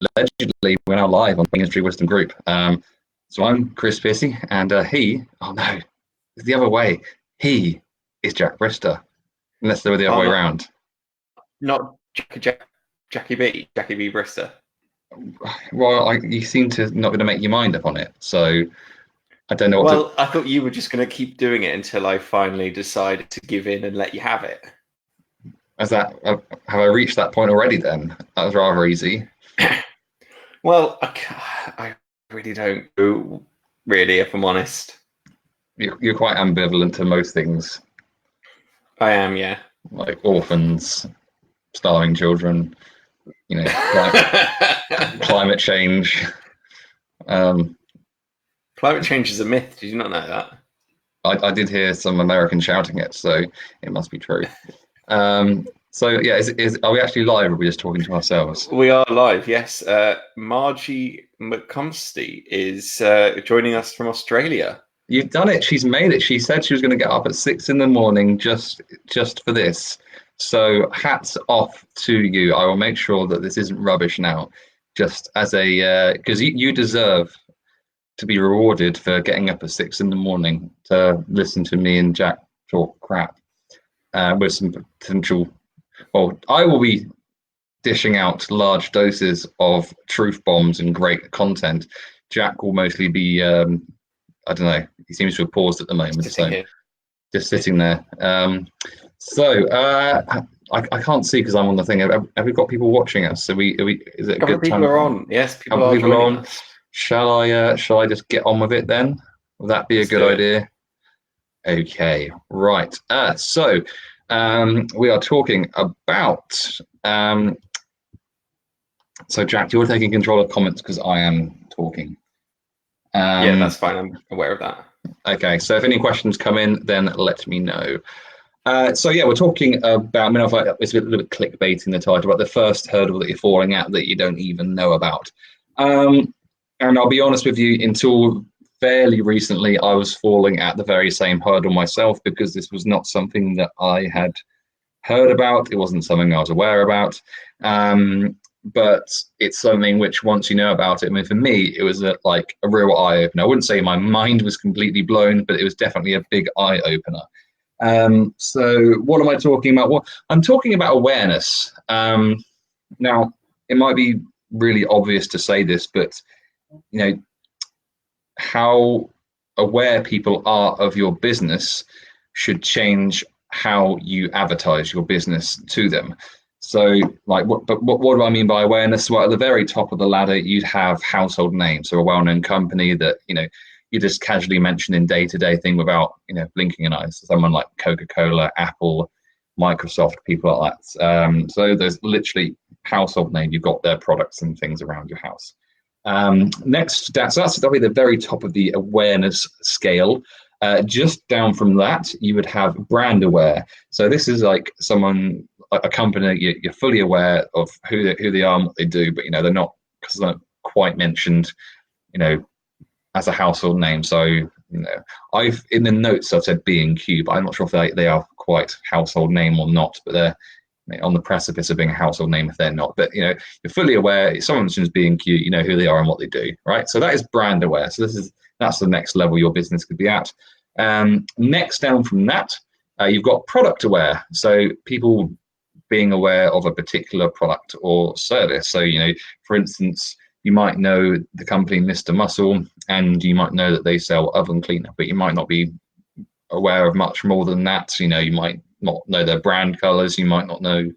allegedly we're now live on Industry Wisdom Group. So I'm Chris Piercy, and oh no, it's the other way. He is Jack Brister, unless they were the other way around. Not Jackie B Brister. Well, you seem to not going to make your mind up on it, so I don't know. Well, I thought you were just going to keep doing it until I finally decided to give in and let you have it. Have I reached that point already? Then that was rather easy. Well, I really don't know, really, if I'm honest. You're quite ambivalent to most things. I am, yeah. Like orphans, starving children, climate change. Climate change is a myth. Did you not know that? I did hear some Americans shouting it, so it must be true. So yeah, are we actually live, or are we just talking to ourselves? We are live, yes. Margie McComsty is joining us from Australia. You've done it. She's made it. She said she was going to get up at 6 a.m. just for this. So hats off to you. I will make sure that this isn't rubbish now. Just as because you deserve to be rewarded for getting up at 6 a.m. to listen to me and Jack talk crap with some potential. Well, I will be dishing out large doses of truth bombs and great content. Jack will mostly be, I don't know, he seems to have paused at the moment. Just sitting there. I can't see because I'm on the thing. Have we got people watching us? Is it a good time? People are on. Yes, people are on. Us. Shall I just get on with it then? Would that be a good idea? Okay, right. We are talking about. So Jack, you're taking control of comments because I am talking. Yeah, that's fine. I'm aware of that. Okay, so if any questions come in, then let me know. So yeah, we're talking about. It's a little bit clickbaiting the title, but the first hurdle that you're falling at that you don't even know about. And I'll be honest with you, until fairly recently, I was falling at the very same hurdle myself because this was not something that I had heard about. It wasn't something I was aware about. But it's something which, once you know about it, I mean, for me, it was a real eye opener. I wouldn't say my mind was completely blown, but it was definitely a big eye opener. So what am I talking about? Well, I'm talking about awareness. Now, it might be really obvious to say this, but how aware people are of your business should change how you advertise your business to them. So, what do I mean by awareness? Well, at the very top of the ladder, you'd have household names, so a well-known company that you just casually mention in day-to-day thing without blinking an eye. So someone like Coca-Cola, Apple, Microsoft, people like that. So there's literally household name. You've got their products and things around your house. Next, so that's probably the very top of the awareness scale. Just down from that, you would have brand aware. So this is like a company you're fully aware of who they are and what they do, but they're not quite mentioned, as a household name. So I've in the notes I've said B&Q, but I'm not sure if they are quite household name or not. But they're on the precipice of being a household name if they're not. But you're fully aware. If someone mentions B&Q, you know who they are and what they do, right? So that is brand aware. So that's the next level your business could be at. Next down from that, you've got product aware. So people being aware of a particular product or service. So for instance, you might know the company Mr. Muscle, and you might know that they sell oven cleaner, but you might not be aware of much more than that. You might not know their brand colors. You might not know,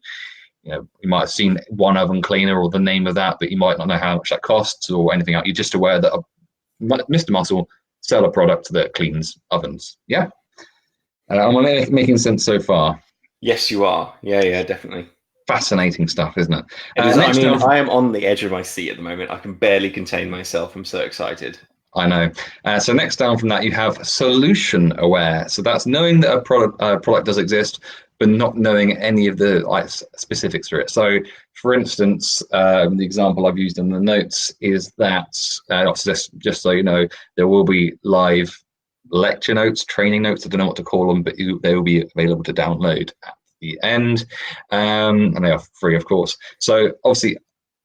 you might have seen one oven cleaner or the name of that, but you might not know how much that costs or anything else. You're just aware that Mr. Muscle sell a product that cleans ovens. Yeah. Am I making sense so far? Yes, you are. Yeah, definitely. Fascinating stuff, isn't it? I am on the edge of my seat at the moment. I can barely contain myself. I'm so excited. I know. So next down from that, you have solution aware. So that's knowing that a product does exist, but not knowing any of the specifics for it. So, for instance, the example I've used in the notes is that, just so you know, there will be live lecture notes, training notes. I don't know what to call them, but they will be available to download at the end, and they are free, of course. So, obviously,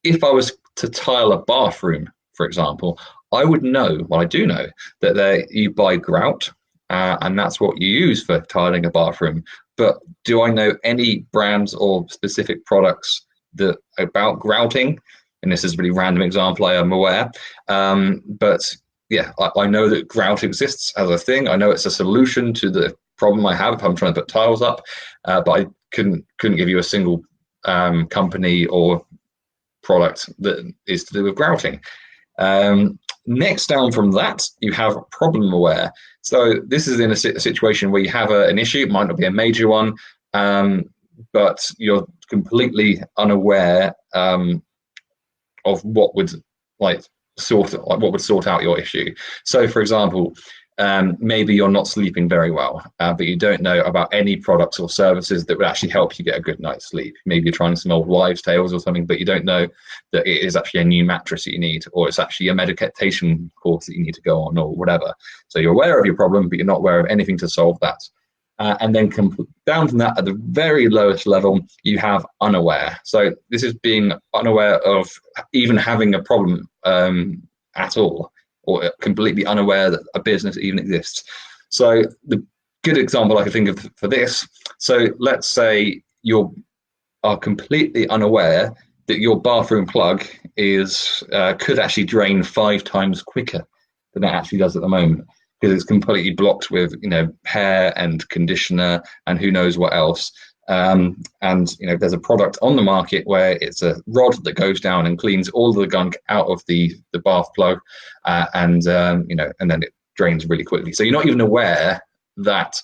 if I was to tile a bathroom, for example, I would know, well, I do know that you buy grout, and that's what you use for tiling a bathroom. But do I know any brands or specific products that about grouting? And this is a really random example, I am aware. But yeah, I know that grout exists as a thing. I know it's a solution to the problem I have if I'm trying to put tiles up, but I couldn't give you a single company or product that is to do with grouting. Next down from that, you have problem aware. So this is in a situation where you have an issue. It might not be a major one, but you're completely unaware of what would sort out your issue. So, for example, maybe you're not sleeping very well, but you don't know about any products or services that would actually help you get a good night's sleep. Maybe you're trying some old wives' tales or something, but you don't know that it is actually a new mattress that you need, or it's actually a medication course that you need to go on, or whatever. So you're aware of your problem, but you're not aware of anything to solve that. And then down from that, at the very lowest level, you have unaware. So this is being unaware of even having a problem at all, or completely unaware that a business even exists. So the good example I can think of for this, so let's say you are completely unaware that your bathroom plug could actually drain 5 times quicker than it actually does at the moment, because it's completely blocked with hair and conditioner and who knows what else. And there's a product on the market where it's a rod that goes down and cleans all the gunk out of the bath plug, and then it drains really quickly. So you're not even aware that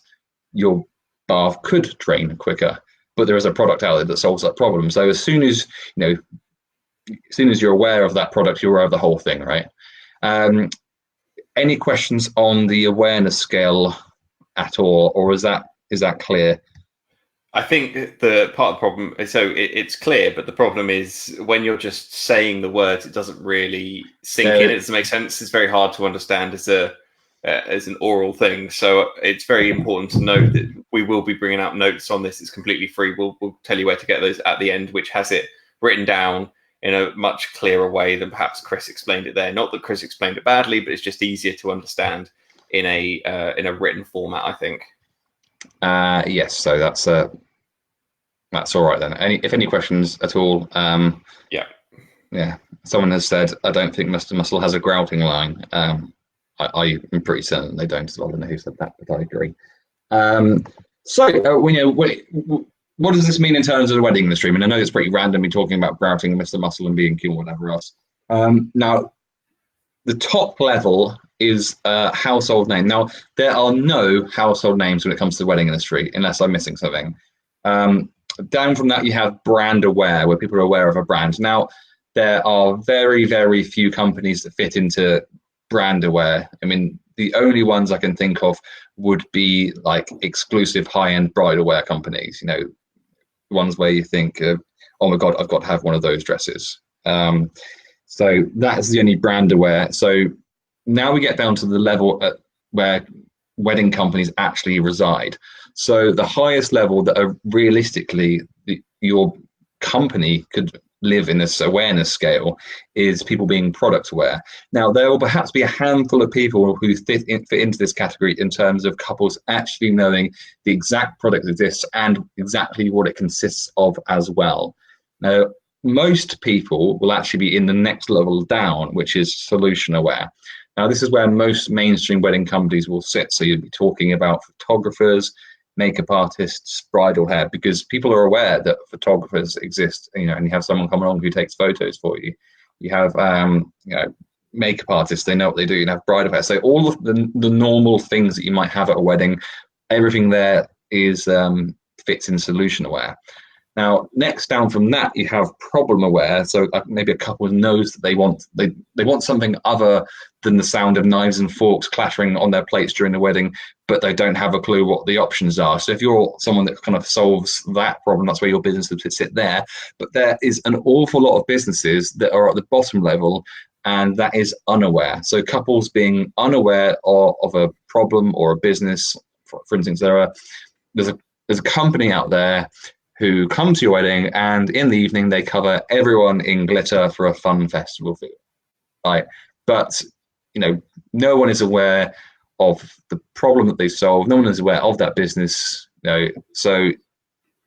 your bath could drain quicker, but there is a product out there that solves that problem. So as soon as you're aware of that product, you're aware of the whole thing, right? Any questions on the awareness scale at all, or is that clear? I think the part of the problem is, so it's clear, but the problem is when you're just saying the words, it doesn't really sink in. It doesn't make sense. It's very hard to understand as an oral thing. So it's very important to note that we will be bringing out notes on this. It's completely free. We'll tell you where to get those at the end, which has it written down in a much clearer way than perhaps Chris explained it there. Not that Chris explained it badly, but it's just easier to understand in a written format, I think. Yes, so that's all right then. If any questions at all? Yeah. Someone has said, I don't think Mr. Muscle has a grouting line. I'm pretty certain they don't. So I don't know who said that, but I agree. What does this mean in terms of the wedding industry? I mean, I know it's pretty random me talking about grouting Mr. Muscle and B&Q and whatever else. Now, the top level is a household name. Now, there are no household names when it comes to the wedding industry, unless I'm missing something. Down from that, you have brand aware, where people are aware of a brand. Now, there are very, very few companies that fit into brand aware. I mean, the only ones I can think of would be like exclusive high-end bridal wear companies, ones where you think, oh my God, I've got to have one of those dresses. So that's the only brand aware. So now we get down to the level where wedding companies actually reside. So the highest level that are realistically your company could live in this awareness scale is people being product aware. Now, there will perhaps be a handful of people who fit into this category in terms of couples actually knowing the exact product exists and exactly what it consists of as well. Now, most people will actually be in the next level down, which is solution aware. Now, this is where most mainstream wedding companies will sit. So you'd be talking about photographers, makeup artists, bridal hair, because people are aware that photographers exist, and you have someone come along who takes photos for you. You have, makeup artists, they know what they do. You have bridal hair. So all of the normal things that you might have at a wedding, everything there is fits in solution aware. Now, next down from that, you have problem aware. So maybe a couple knows that they want something other than the sound of knives and forks clattering on their plates during the wedding, but they don't have a clue what the options are. So if you're someone that kind of solves that problem, that's where your business would sit there. But there is an awful lot of businesses that are at the bottom level, and that is unaware. So couples being unaware of a problem or a business. For instance, there's a company out there who come to your wedding, and in the evening they cover everyone in glitter for a fun festival feel. Right? But no one is aware of the problem that they solve. No one is aware of that business. So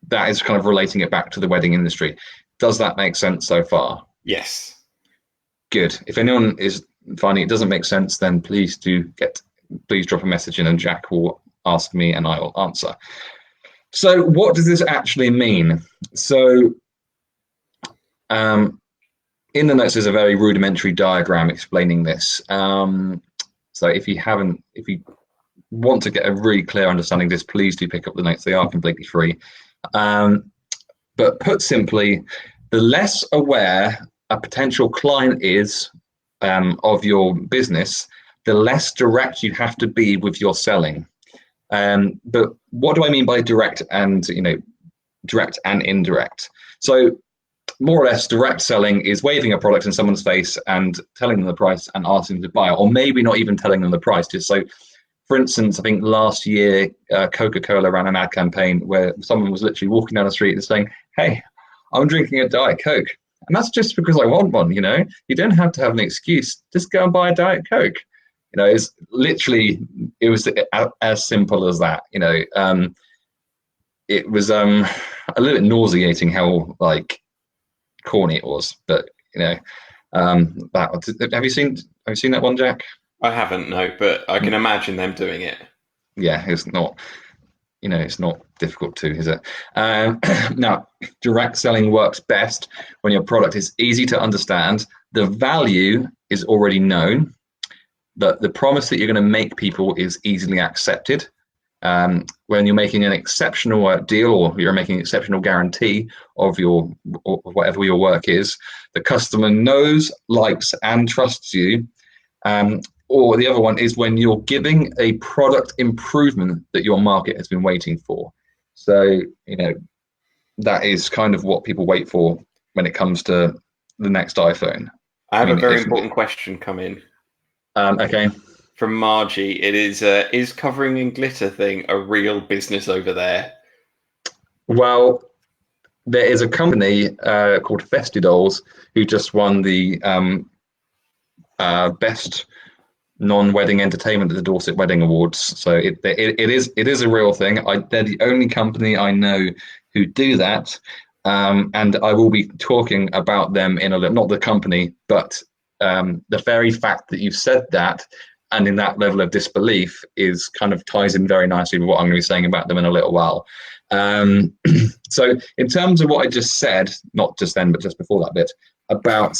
that is kind of relating it back to the wedding industry. Does that make sense so far? Yes. Good. If anyone is finding it doesn't make sense, then please drop a message in, and Jack will ask me and I will answer. So what does this actually mean? So in the notes, there's a very rudimentary diagram explaining this. So if you want to get a really clear understanding of this, please do pick up the notes. They are completely free. But put simply, the less aware a potential client is of your business, the less direct you have to be with your selling. But what do I mean by direct and indirect? So more or less, direct selling is waving a product in someone's face and telling them the price and asking them to buy it, or maybe not even telling them the price. Just so, for instance, I think last year Coca-Cola ran an ad campaign where someone was literally walking down the street and saying, "Hey, I'm drinking a Diet Coke," and that's just because I want one. You don't have to have an excuse. Just go and buy a Diet Coke. It's literally, it was as simple as that. It was a little bit nauseating how corny it was, but that have you seen that one, Jack? I haven't, no, but I can imagine them doing it. Yeah, it's not difficult to, is it? Now, direct selling works best when your product is easy to understand, the value is already known, that the promise that you're going to make people is easily accepted. When you're making an exceptional deal, or you're making an exceptional guarantee of whatever your work is, the customer knows, likes, and trusts you. Or the other one is when you're giving a product improvement that your market has been waiting for. So, that is kind of what people wait for when it comes to the next iPhone. I have a very important question come in. Okay. From Margie, it is covering in glitter thing a real business over there? Well, there is a company called Festidolls who just won the best non-wedding entertainment at the Dorset Wedding Awards. So it is a real thing. They're the only company I know who do that, and I will be talking about them in a little. Not the company, but the very fact that you've said that, and in that level of disbelief, is kind of ties in very nicely with what I'm going to be saying about them in a little while. So in terms of what I just said, not just then, but just before that bit, about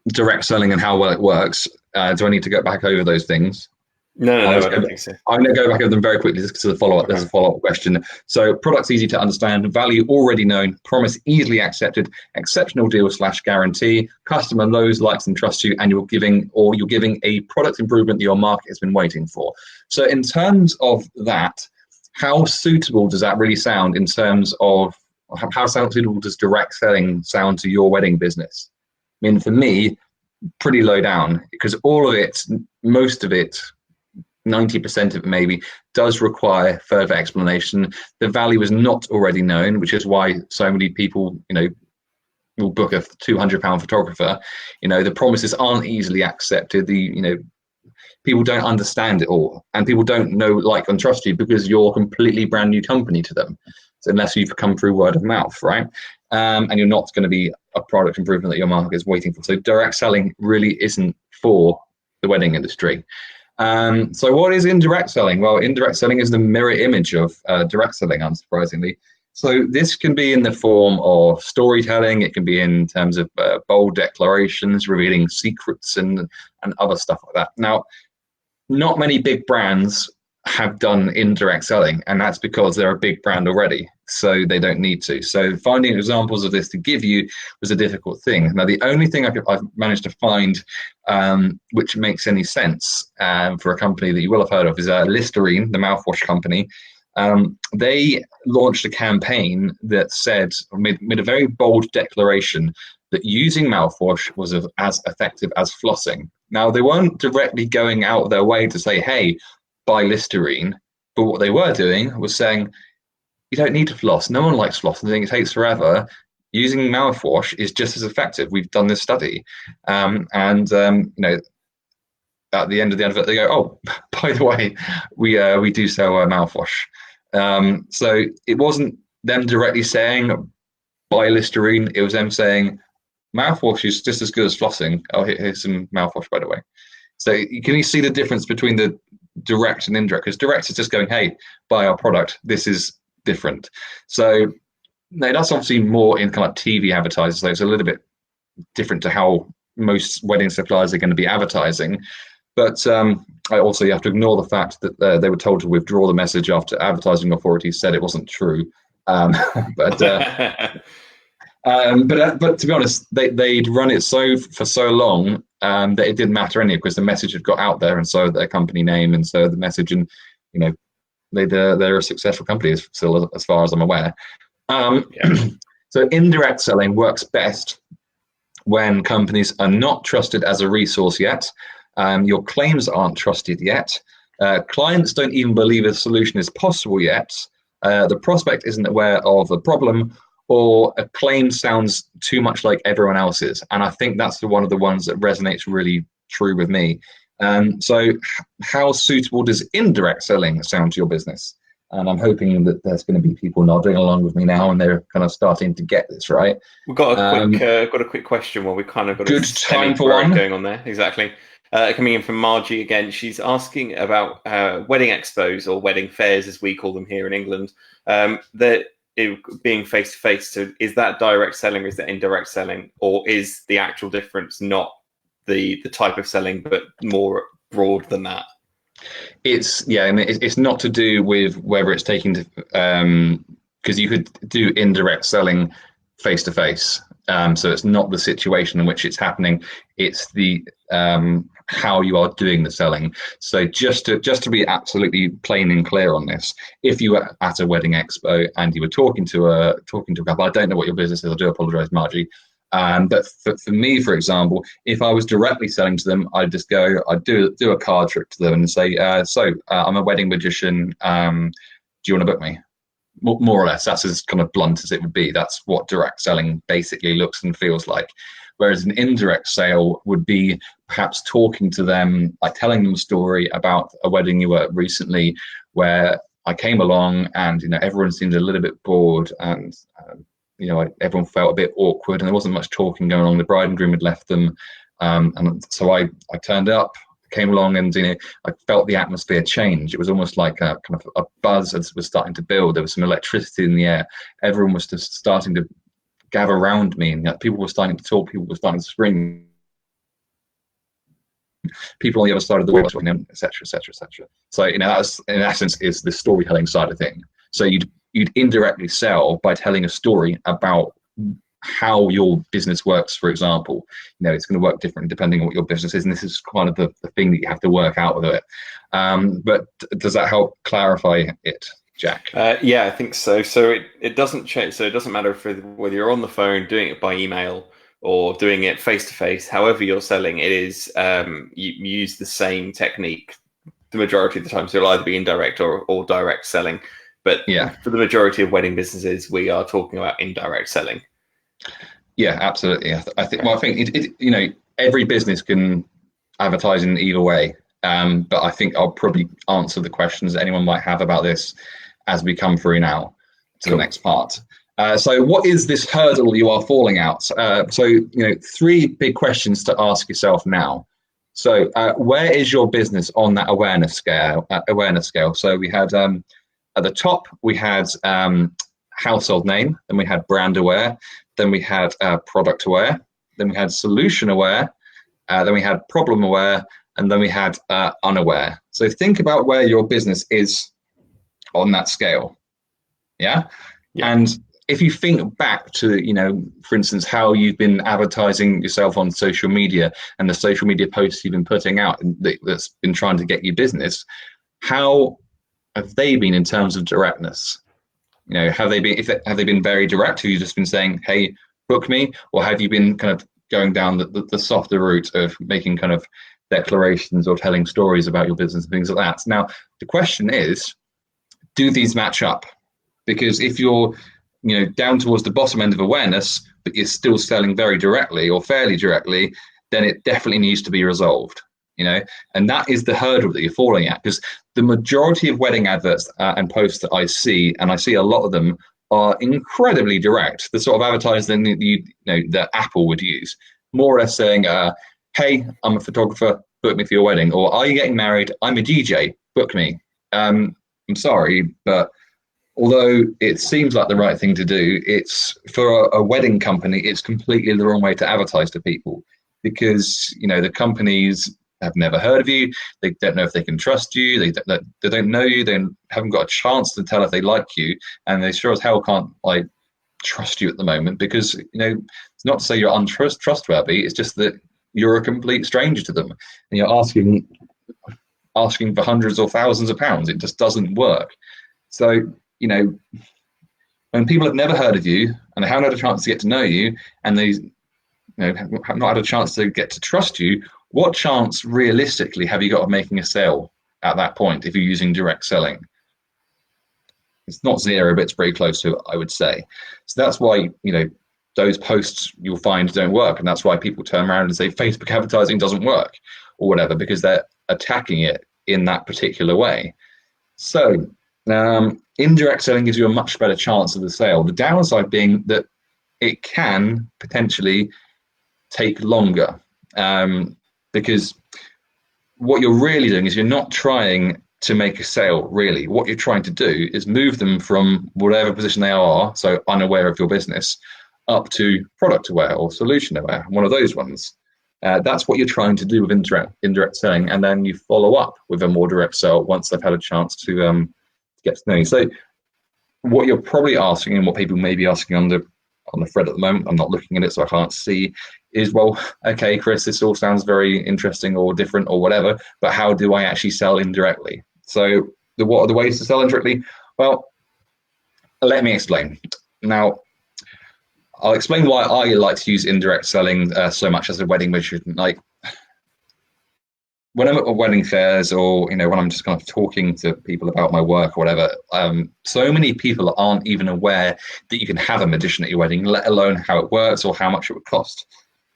direct selling and how well it works, do I need to go back over those things? No, I don't think so. I'm going to go back over them very quickly just to the follow-up. There's a follow-up question. So products easy to understand, value already known, promise easily accepted, exceptional deal / guarantee, customer knows, likes, and trusts you, and you're giving a product improvement that your market has been waiting for. So in terms of that, how suitable does that really sound in terms of how suitable does direct selling sound to your wedding business? I mean, for me, pretty low down, because all of it, most of it, 90% of it maybe, does require further explanation. The value is not already known, which is why so many people, will book a £200 photographer. The promises aren't easily accepted. People don't understand it all, and people don't know, like, and trust you because you're a completely brand new company to them. So unless you've come through word of mouth, right? And you're not going to be a product improvement that your market is waiting for. So direct selling really isn't for the wedding industry. So what is indirect selling? Well, indirect selling is the mirror image of direct selling, unsurprisingly. So this can be in the form of storytelling. It can be in terms of bold declarations, revealing secrets and other stuff like that. Now, not many big brands have done indirect selling, and that's because they're a big brand already, so they don't need to. So finding examples of this to give you was a difficult thing. Now, the only thing I've managed to find which makes any sense for a company that you will have heard of is Listerine, the mouthwash company. They launched a campaign that made a very bold declaration that using mouthwash was as effective as flossing. Now, they weren't directly going out of their way to say, hey, buy Listerine, but what they were doing was saying, you don't need to floss. No one likes floss. I think it takes forever. Using mouthwash is just as effective. We've done this study, you know, at the end of the advert, they go, "Oh, by the way, we do sell mouthwash." So it wasn't them directly saying buy Listerine. It was them saying mouthwash is just as good as flossing. Oh, here's some mouthwash, by the way. So can you see the difference between the direct and indirect? Because direct is just going, "Hey, buy our product. This is different." So no, that's obviously more in kind of TV advertising. So it's a little bit different to how most wedding suppliers are going to be advertising. But I also you have to ignore the fact that they were told to withdraw the message after advertising authorities said it wasn't true. Um, but but to be honest, they'd run it for so long that it didn't matter anyway because the message had got out there, and so their company name, and so the message, and you know they're a successful company still, as far as I'm aware. So indirect selling works best when companies are not trusted as a resource yet. Your claims aren't trusted yet. Clients don't even believe a solution is possible yet. The prospect isn't aware of a problem, or a claim sounds too much like everyone else's. And I think that's one of the ones that resonates really true with me. So how suitable does indirect selling sound to your business? And I'm hoping that there's going to be people nodding along with me now, and they're kind of starting to get this, right? We've got a quick question. Well, we kind of got good a time for one going on there. Exactly. Coming in from Margie again, she's asking about wedding expos, or wedding fairs as we call them here in England. That being face to face. So is that direct selling, or is that indirect selling, or is the actual difference not the type of selling, but more broad than that? It's and it's not to do with whether it's taking to because you could do indirect selling face to face. So it's not the situation in which it's happening. It's the how you are doing the selling. So just to be absolutely plain and clear on this, if you were at a wedding expo and you were talking to a couple, I don't know what your business is. I do apologise, Margie. But for me, for example, if I was directly selling to them, I'd just go, I'd do a card trick to them and say, I'm a wedding magician. Do you want to book me? More or less, that's as kind of blunt as it would be. That's what direct selling basically looks and feels like. Whereas an indirect sale would be perhaps talking to them, like telling them a story about a wedding you were at recently, where I came along and everyone seemed a little bit bored, and everyone felt a bit awkward, and there wasn't much talking going on. The bride and groom had left them, and so I turned up, came along, and I felt the atmosphere change. It was almost like a kind of a buzz was starting to build. There was some electricity in the air. Everyone was just starting to gather around me, and people were starting to talk. People were starting to scream. People on the other side of the world, etc., etc., etc. So that was, in essence, is the storytelling side of thing. So you'd indirectly sell by telling a story about how your business works. For example, it's going to work different depending on what your business is, and this is kind of the thing that you have to work out with it. But does that help clarify it, Jack? Yeah, I think so. So it doesn't change. So it doesn't matter whether you're on the phone, doing it by email, or doing it face to face. However you're selling, it is you use the same technique the majority of the time. So it'll either be indirect or direct selling. But for the majority of wedding businesses, we are talking about indirect selling. Yeah, absolutely. I think. Well, I think every business can advertise in either way. But I think I'll probably answer the questions that anyone might have about this as we come through now to the next part. So, what is this hurdle you are falling out? So, 3 big questions to ask yourself now. So, where is your business on that awareness scale? So, we had at the top we had household name, then we had brand aware, then we had product aware, then we had solution aware, then we had problem aware, and then we had unaware. So think about where your business is on that scale. Yeah. And if you think back to, for instance, how you've been advertising yourself on social media and the social media posts you've been putting out that's been trying to get you business, how have they been in terms of directness? Have they been very direct? Have you just been saying, "Hey, book me," or have you been kind of going down the softer route of making kind of declarations or telling stories about your business and things like that? Now, the question is, do these match up? because if you're down towards the bottom end of awareness, but you're still selling very directly or fairly directly, then it definitely needs to be resolved. And that is the hurdle that you're falling at, because the majority of wedding adverts and posts that I see, and I see a lot of them, are incredibly direct. The sort of advertising that Apple would use, more or less saying, "Hey, I'm a photographer, book me for your wedding," or "Are you getting married? I'm a DJ, book me." I'm sorry, but although it seems like the right thing to do, it's for a wedding company, it's completely the wrong way to advertise to people, because the companies have never heard of you. They don't know if they can trust you. They don't know you. They haven't got a chance to tell if they like you, and they sure as hell can't trust you at the moment, because it's not to say you're untrustworthy. It's just that you're a complete stranger to them, and you're asking for hundreds or thousands of pounds. It just doesn't work. So when people have never heard of you and they haven't had a chance to get to know you, and they have not had a chance to get to trust you, what chance realistically have you got of making a sale at that point if you're using direct selling? It's not zero, but it's very close to it, I would say. So that's why those posts you'll find don't work, and that's why people turn around and say Facebook advertising doesn't work or whatever, because they're attacking it in that particular way. So indirect selling gives you a much better chance of the sale. The downside being that it can potentially take longer, because what you're really doing is you're not trying to make a sale, really. What you're trying to do is move them from whatever position they are, so unaware of your business, up to product aware or solution aware, one of those ones. That's what you're trying to do with indirect selling, and then you follow up with a more direct sale once they've had a chance to get to know you. So what you're probably asking, and what people may be asking on the thread at the moment, I'm not looking at it so I can't see, is, well, okay, Chris, this all sounds very interesting or different or whatever, but how do I actually sell indirectly? So what are the ways to sell indirectly? Well, let me explain. Now, I'll explain why I like to use indirect selling so much as a wedding magician. Like, when I'm at wedding fairs, or when I'm just kind of talking to people about my work or whatever, so many people aren't even aware that you can have a magician at your wedding, let alone how it works or how much it would cost.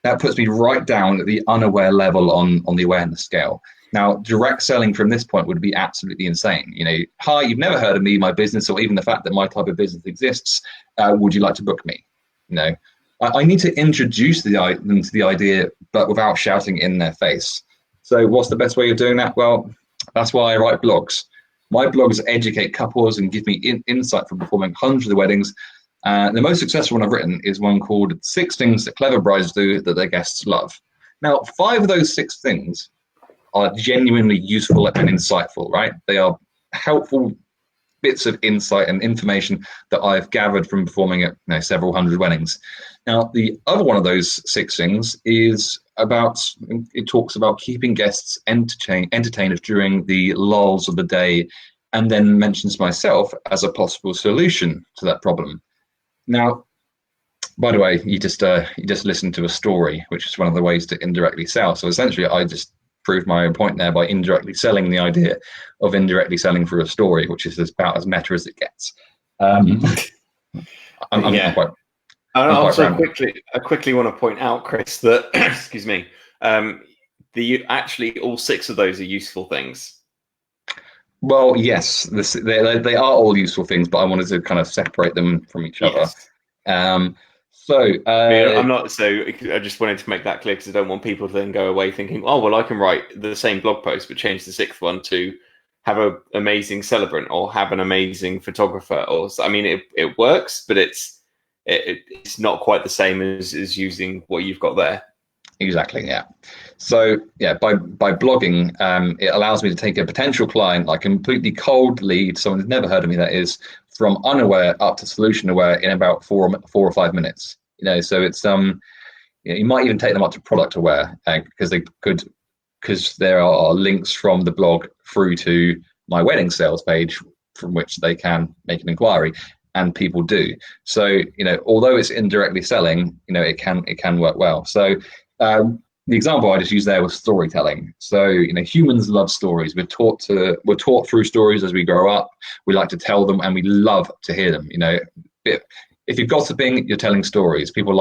That puts me right down at the unaware level on the awareness scale. Now, direct selling from this point would be absolutely insane. Hi, you've never heard of me, my business, or even the fact that my type of business exists. Would you like to book me? I need to introduce them to the idea, but without shouting in their face. So what's the best way of doing that? Well, that's why I write blogs. My blogs educate couples and give me insight from performing hundreds of weddings. The most successful one I've written is one called 6 Things That Clever Brides Do That Their Guests Love. Now, 5 of those 6 things are genuinely useful and insightful, right? They are helpful bits of insight and information that I've gathered from performing at several hundred weddings. Now, the other one of those 6 things is it talks about keeping guests entertained during the lulls of the day, and then mentions myself as a possible solution to that problem. Now, by the way, you just listen to a story, which is one of the ways to indirectly sell. So essentially, I just proved my own point there by indirectly selling the idea of indirectly selling through a story, which is about as meta as it gets. I quickly want to point out, Chris, that excuse me, actually all 6 of those are useful things. Well, yes, they are all useful things, but I wanted to kind of separate them from each other. I'm not. So I just wanted to make that clear, because I don't want people to then go away thinking, "Oh, well, I can write the same blog post but change the 6th one to have an amazing celebrant or have an amazing photographer." Or it works, but it's not quite the same as using what you've got there. Exactly. Yeah. So by blogging, it allows me to take a potential client, like completely cold lead, someone who's never heard of me, that is, from unaware up to solution aware in about 4 or 5 minutes. So it's you might even take them up to product aware, because there are links from the blog through to my wedding sales page from which they can make an inquiry, and people do. So although it's indirectly selling, it can work well. So the example I just used there was storytelling. So, humans love stories. We're taught through stories as we grow up. We like to tell them, and we love to hear them. If you're gossiping, you're telling stories. People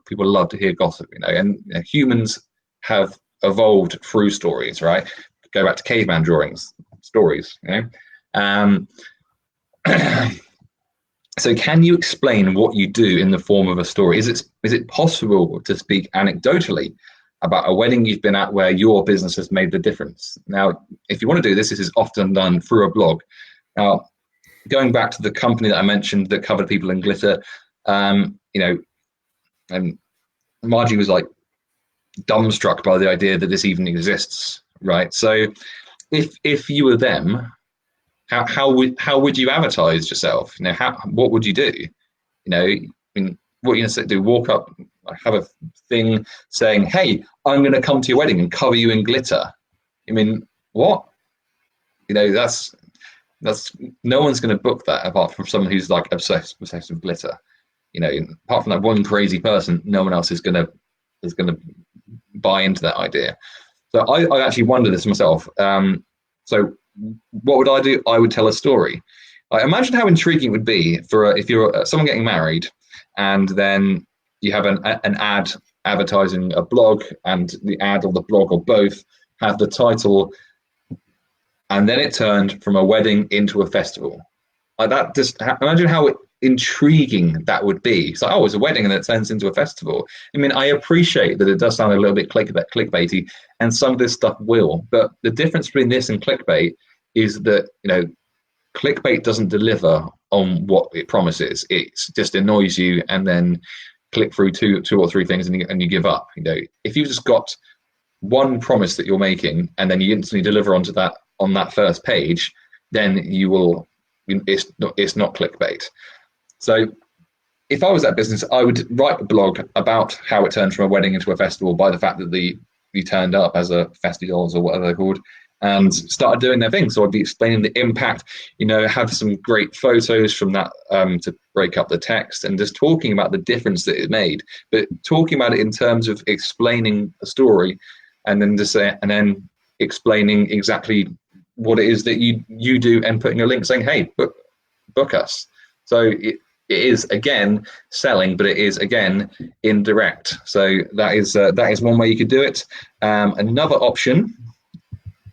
people love to hear gossip. And humans have evolved through stories, right? Go back to caveman drawings, stories. So can you explain what you do in the form of a story? Is it possible to speak anecdotally about a wedding you've been at where your business has made the difference? Now, if you want to do this, this is often done through a blog. Now, going back to the company that I mentioned that covered people in glitter, and Margie was like dumbstruck by the idea that this even exists, right? So if you were them, how would you advertise yourself? What would you do? What are you going to do? Walk up, have a thing saying, "Hey, I'm going to come to your wedding and cover you in glitter." What? That's no one's going to book that apart from someone who's like obsessed with glitter. Apart from that one crazy person, no one else is going to buy into that idea. So I actually wonder this myself. So what would I do? I would tell a story. Imagine how intriguing it would be if you're someone getting married, and then you have an ad advertising a blog, and the ad or the blog or both have the title, and then it turned from a wedding into a festival. Imagine how intriguing that would be. It's like, oh, it's a wedding and it turns into a festival. I appreciate that it does sound a little bit clickbaity, and some of this stuff will, but the difference between this and clickbait is that clickbait doesn't deliver on what it promises. It just annoys you, and then click through two or three things and you give up. If you've just got one promise that you're making and then you instantly deliver onto that on that first page, then you will. It's not clickbait. So if I was that business, I would write a blog about how it turned from a wedding into a festival by the fact that you turned up as a festivals or whatever they're called, and started doing their thing. So I'd be explaining the impact, have some great photos from that to break up the text, and just talking about the difference that it made, but talking about it in terms of explaining a story, and then explaining exactly what it is that you do, and putting a link saying, "Hey, book us." So it is again selling, but it is again indirect. So that is one way you could do it. Another option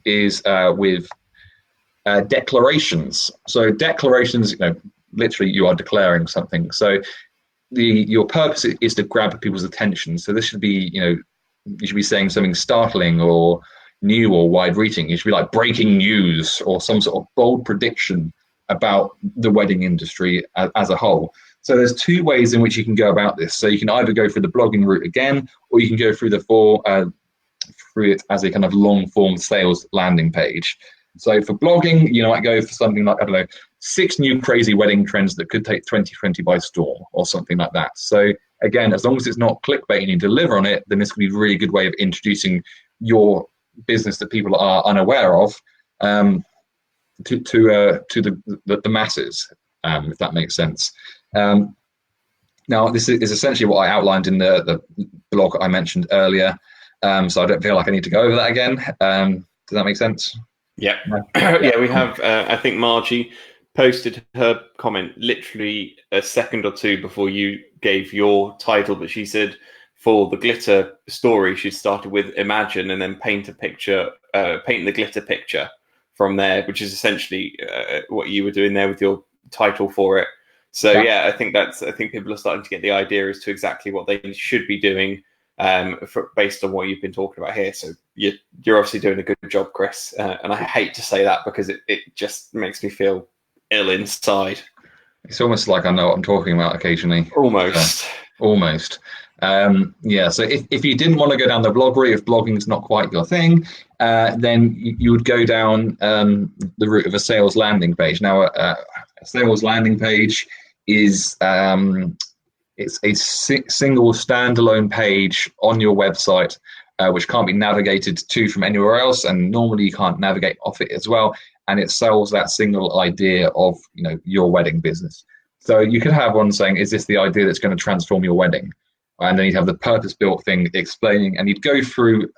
is with declarations. So declarations, literally you are declaring something. So your purpose is to grab people's attention. So this should be, you should be saying something startling or new or wide-reaching. It should be like breaking news or some sort of bold prediction about the wedding industry as a whole. So there's two ways in which you can go about this. So you can either go through the blogging route again, or you can go through through it as a kind of long-form sales landing page. So for blogging, you might go for something like, 6 new crazy wedding trends that could take 2020 by storm, or something like that. So again, as long as it's not clickbait and you deliver on it, then this could be a really good way of introducing your business that people are unaware of to the masses, if that makes sense. Now, this is essentially what I outlined in the blog I mentioned earlier, so I don't feel like I need to go over that again. Does that make sense? Yeah. Yeah, we have, I think Margie posted her comment literally a second or two before you gave your title, but she said for the glitter story, she started with imagine and then paint the glitter picture from there, which is essentially what you were doing there with your title for it. So yeah, I think people are starting to get the idea as to exactly what they should be doing based on what you've been talking about here. So you're obviously doing a good job, Chris. And I hate to say that because it just makes me feel ill inside. It's almost like I know what I'm talking about occasionally. Almost. Yeah, so if you didn't want to go down the blog route, if blogging is not quite your thing, then you would go down the route of a sales landing page. Now, a sales landing page is it's a single standalone page on your website, which can't be navigated to from anywhere else, and normally you can't navigate off it as well. And it sells that single idea of your wedding business. So you could have one saying, "Is this the idea that's going to transform your wedding?" and then you'd have the purpose-built thing explaining, and you'd go through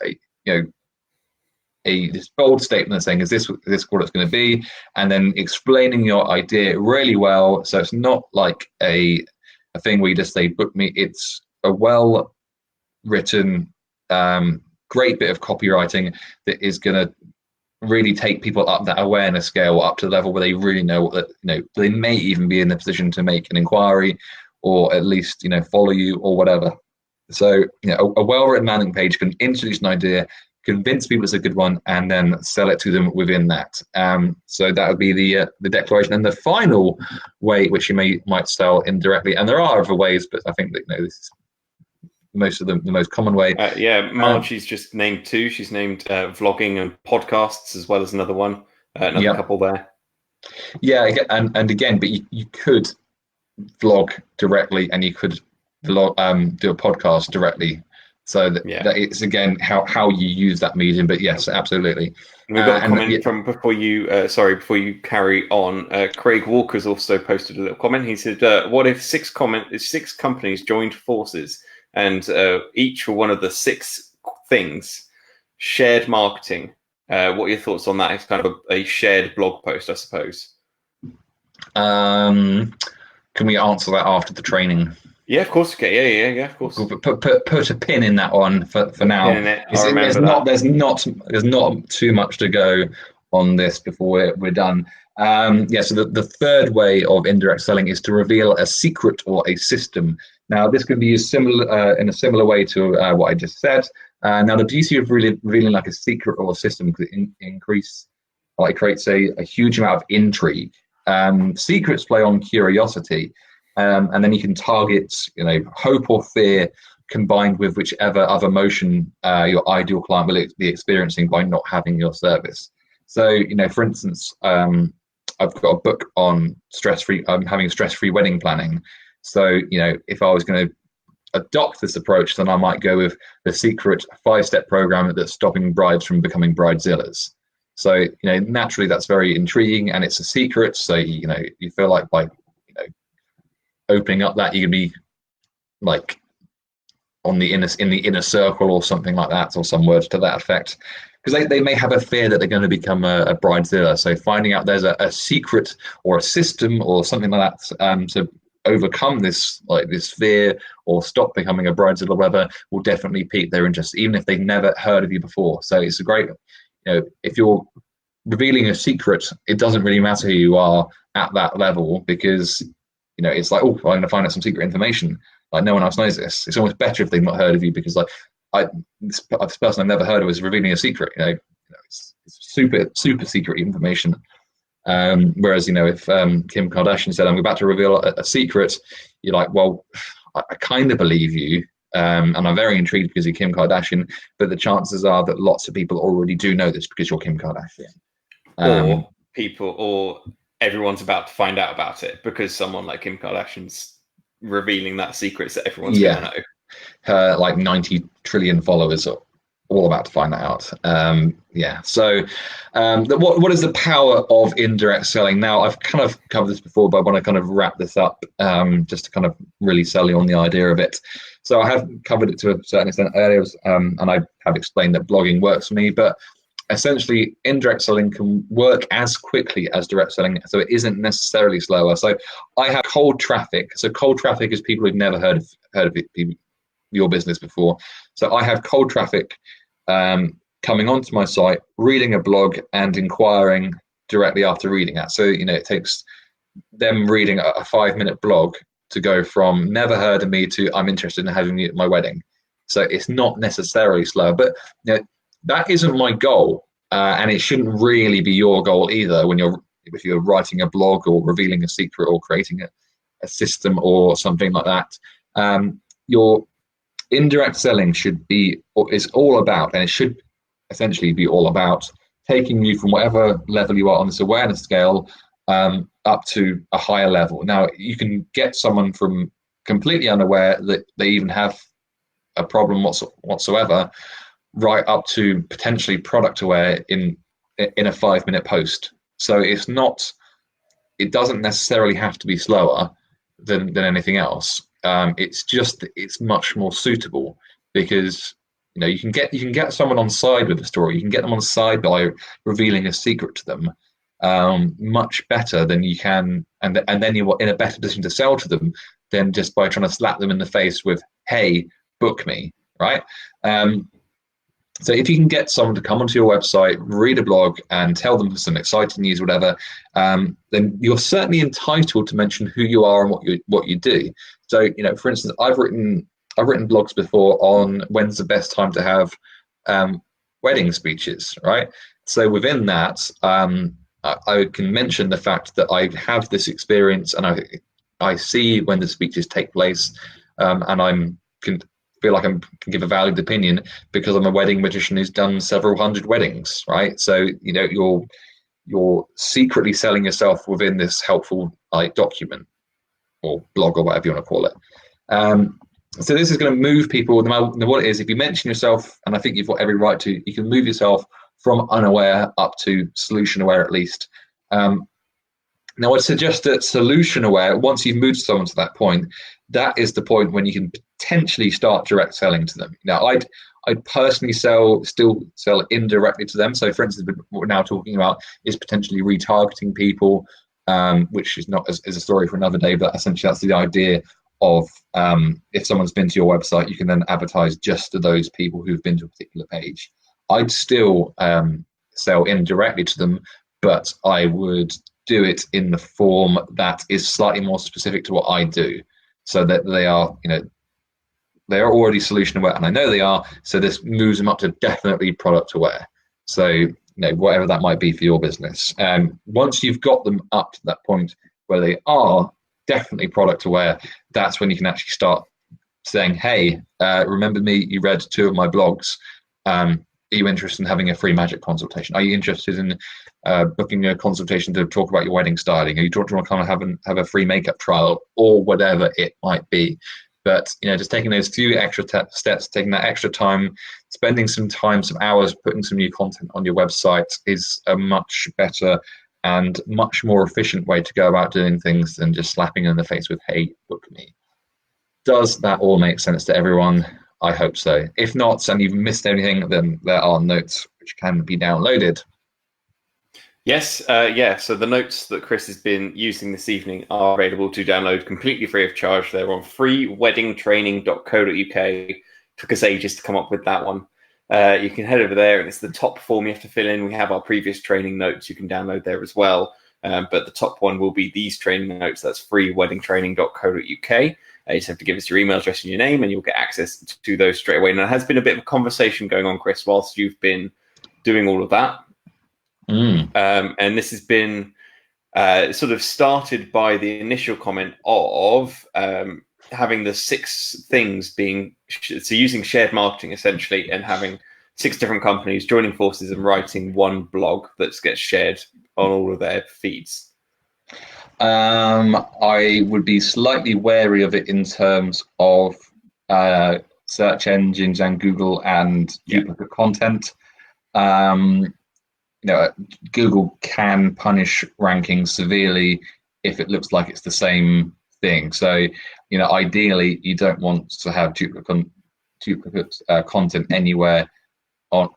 this bold statement saying, is this what it's going to be? And then explaining your idea really well. So it's not like a thing where you just say, book me. It's a well-written, great bit of copywriting that is going to really take people up that awareness scale up to the level where they really know that, they may even be in the position to make an inquiry, or at least, follow you or whatever. So, a well-written landing page can introduce an idea, convince people it's a good one, and then sell it to them within that. So that would be the declaration. And the final way which you might sell indirectly, and there are other ways, but I think that this is the most common way. Margie's just named two. She's named vlogging and podcasts, as well as another one, another couple there. Yeah, and again, but you could vlog directly, and you could do a podcast directly. So that it's again how you use that medium. But yes, absolutely. And we've got a comment from before you carry on. Craig Walker's also posted a little comment. He said, "What if six companies joined forces, and each for one of the 6 things shared marketing? What are your thoughts on that? It's kind of a shared blog post, I suppose." Can we answer that after the training? Yeah, of course. Okay. Yeah, of course. Put a pin in that one for now. There's not too much to go on this before we're done. So the third way of indirect selling is to reveal a secret or a system. Now, this can be used in a similar way to what I just said. Now, the beauty of really revealing like a secret or a system could creates a huge amount of intrigue. Secrets play on curiosity. And then you can target, hope or fear combined with whichever other emotion your ideal client will be experiencing by not having your service. So, for instance, I've got a book on having stress-free wedding planning. So, if I was going to adopt this approach, then I might go with the secret 5-step program that's stopping brides from becoming bridezillas. So, naturally that's very intriguing, and it's a secret. So, you feel like by opening up that, you can be like in the inner circle or something like that, or some words to that effect, because they may have a fear that they're going to become a bridezilla. So finding out there's a secret or a system or something like that to overcome this fear or stop becoming a bridezilla, whatever, will definitely pique their interest, even if they've never heard of you before. So it's a great, if you're revealing a secret, it doesn't really matter who you are at that level, because it's like, oh, I'm going to find out some secret information. Like, no one else knows this. It's almost better if they've not heard of you, because this person I've never heard of is revealing a secret. It's super secret information. Whereas if Kim Kardashian said, I'm about to reveal a secret, you're like, well, I kind of believe you, and I'm very intrigued because you're Kim Kardashian, but the chances are that lots of people already do know this because you're Kim Kardashian. Or everyone's about to find out about it because someone like Kim Kardashian's revealing that secret that everyone's going to know. Her 90 trillion followers are all about to find that out. So what is the power of indirect selling? Now, I've kind of covered this before, but I want to kind of wrap this up just to kind of really sell you on the idea of it. So I have covered it to a certain extent earlier, and I have explained that blogging works for me, but essentially indirect selling can work as quickly as direct selling, so it isn't necessarily slower. So I have cold traffic. So cold traffic is people who've never heard of your business before. So I have cold traffic coming onto my site, reading a blog and inquiring directly after reading that. So it takes them reading a 5-minute blog to go from never heard of me to I'm interested in having you at my wedding. So it's not necessarily slow, but that isn't my goal, and it shouldn't really be your goal either. If you're writing a blog or revealing a secret or creating a system or something like that, your indirect selling is all about, and it should essentially be all about taking you from whatever level you are on this awareness scale up to a higher level. Now, you can get someone from completely unaware that they even have a problem whatsoever, right up to potentially product aware in a 5-minute post. So it doesn't necessarily have to be slower than anything else. It's much more suitable because you can get someone on side with a story. You can get them on side by revealing a secret to them much better than you can, and then you're in a better position to sell to them than just by trying to slap them in the face with, "Hey, book me," right? So if you can get someone to come onto your website, read a blog, and tell them some exciting news, whatever, then you're certainly entitled to mention who you are and what you do. So, for instance, I've written blogs before on when's the best time to have wedding speeches, right? So within that, I can mention the fact that I have this experience and I see when the speeches take place, and I can feel like I can give a valid opinion because I'm a wedding magician who's done several hundred weddings, right? So you're secretly selling yourself within this helpful document or blog or whatever you want to call it. So this is going to move people. No matter what it is, if you mention yourself, and I think you've got every right to, you can move yourself from unaware up to solution aware at least. Now, I'd suggest that solution aware, once you've moved someone to that point, that is the point when you can potentially start direct selling to them. Now, I'd personally still sell indirectly to them. So, for instance, what we're now talking about is potentially retargeting people, which is not as a story for another day, but essentially that's the idea of if someone's been to your website, you can then advertise just to those people who've been to a particular page. I'd still sell indirectly to them, but I would do it in the form that is slightly more specific to what I do, so that they are, they are already solution aware, and I know they are. So this moves them up to definitely product aware. So whatever that might be for your business. Once you've got them up to that point where they are definitely product aware, that's when you can actually start saying, "Hey, remember me? You read 2 of my blogs. Are you interested in having a free magic consultation? Are you interested in booking a consultation to talk about your wedding styling? Are you want to kind of have a free makeup trial," or whatever it might be. But just taking those few extra steps, taking that extra time, spending some time, some hours, putting some new content on your website is a much better and much more efficient way to go about doing things than just slapping in the face with, "Hey, book me." Does that all make sense to everyone? I hope so. If not, and you've missed anything, then there are notes which can be downloaded. Yes, so the notes that Chris has been using this evening are available to download completely free of charge. They're on freeweddingtraining.co.uk. Took us ages to come up with that one. You can head over there, and it's the top form you have to fill in. We have our previous training notes you can download there as well. But the top one will be these training notes. That's freeweddingtraining.co.uk. You just have to give us your email address and your name, and you'll get access to those straight away. And there has been a bit of a conversation going on, Chris, whilst you've been doing all of that. And this has been sort of started by the initial comment of having the 6 things being, so using shared marketing essentially, and having 6 different companies joining forces and writing one blog that gets shared on all of their feeds. I would be slightly wary of it in terms of search engines and Google and duplicate content. Google can punish rankings severely if it looks like it's the same thing. So, ideally, you don't want to have duplicate content anywhere on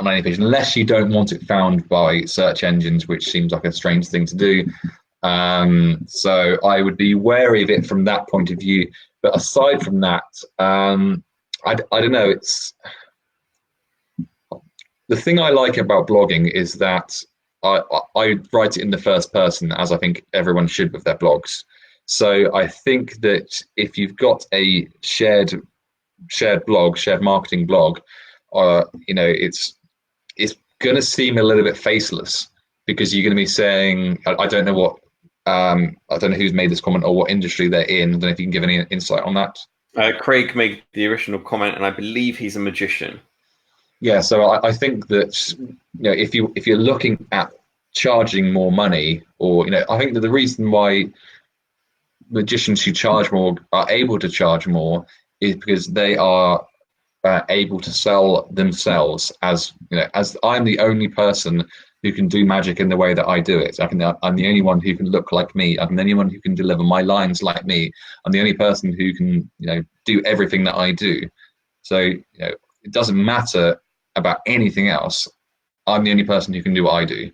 any page, unless you don't want it found by search engines, which seems like a strange thing to do. So I would be wary of it from that point of view. But aside from that, I don't know. It's the thing I like about blogging is that I write it in the first person, as I think everyone should with their blogs. So I think that if you've got a shared blog, shared marketing blog, it's going to seem a little bit faceless, because you're going to be saying, I don't know who's made this comment or what industry they're in. I don't know if you can give any insight on that. Craig made the original comment, and I believe he's a magician. Yeah, so I think that if you're looking at charging more money, or I think that the reason why magicians who charge more are able to charge more is because they are able to sell themselves as I'm the only person who can do magic in the way that I do it. I'm the only one who can look like me. I'm the only one who can deliver my lines like me. I'm the only person who can, do everything that I do. So, it doesn't matter about anything else. I'm the only person who can do what I do.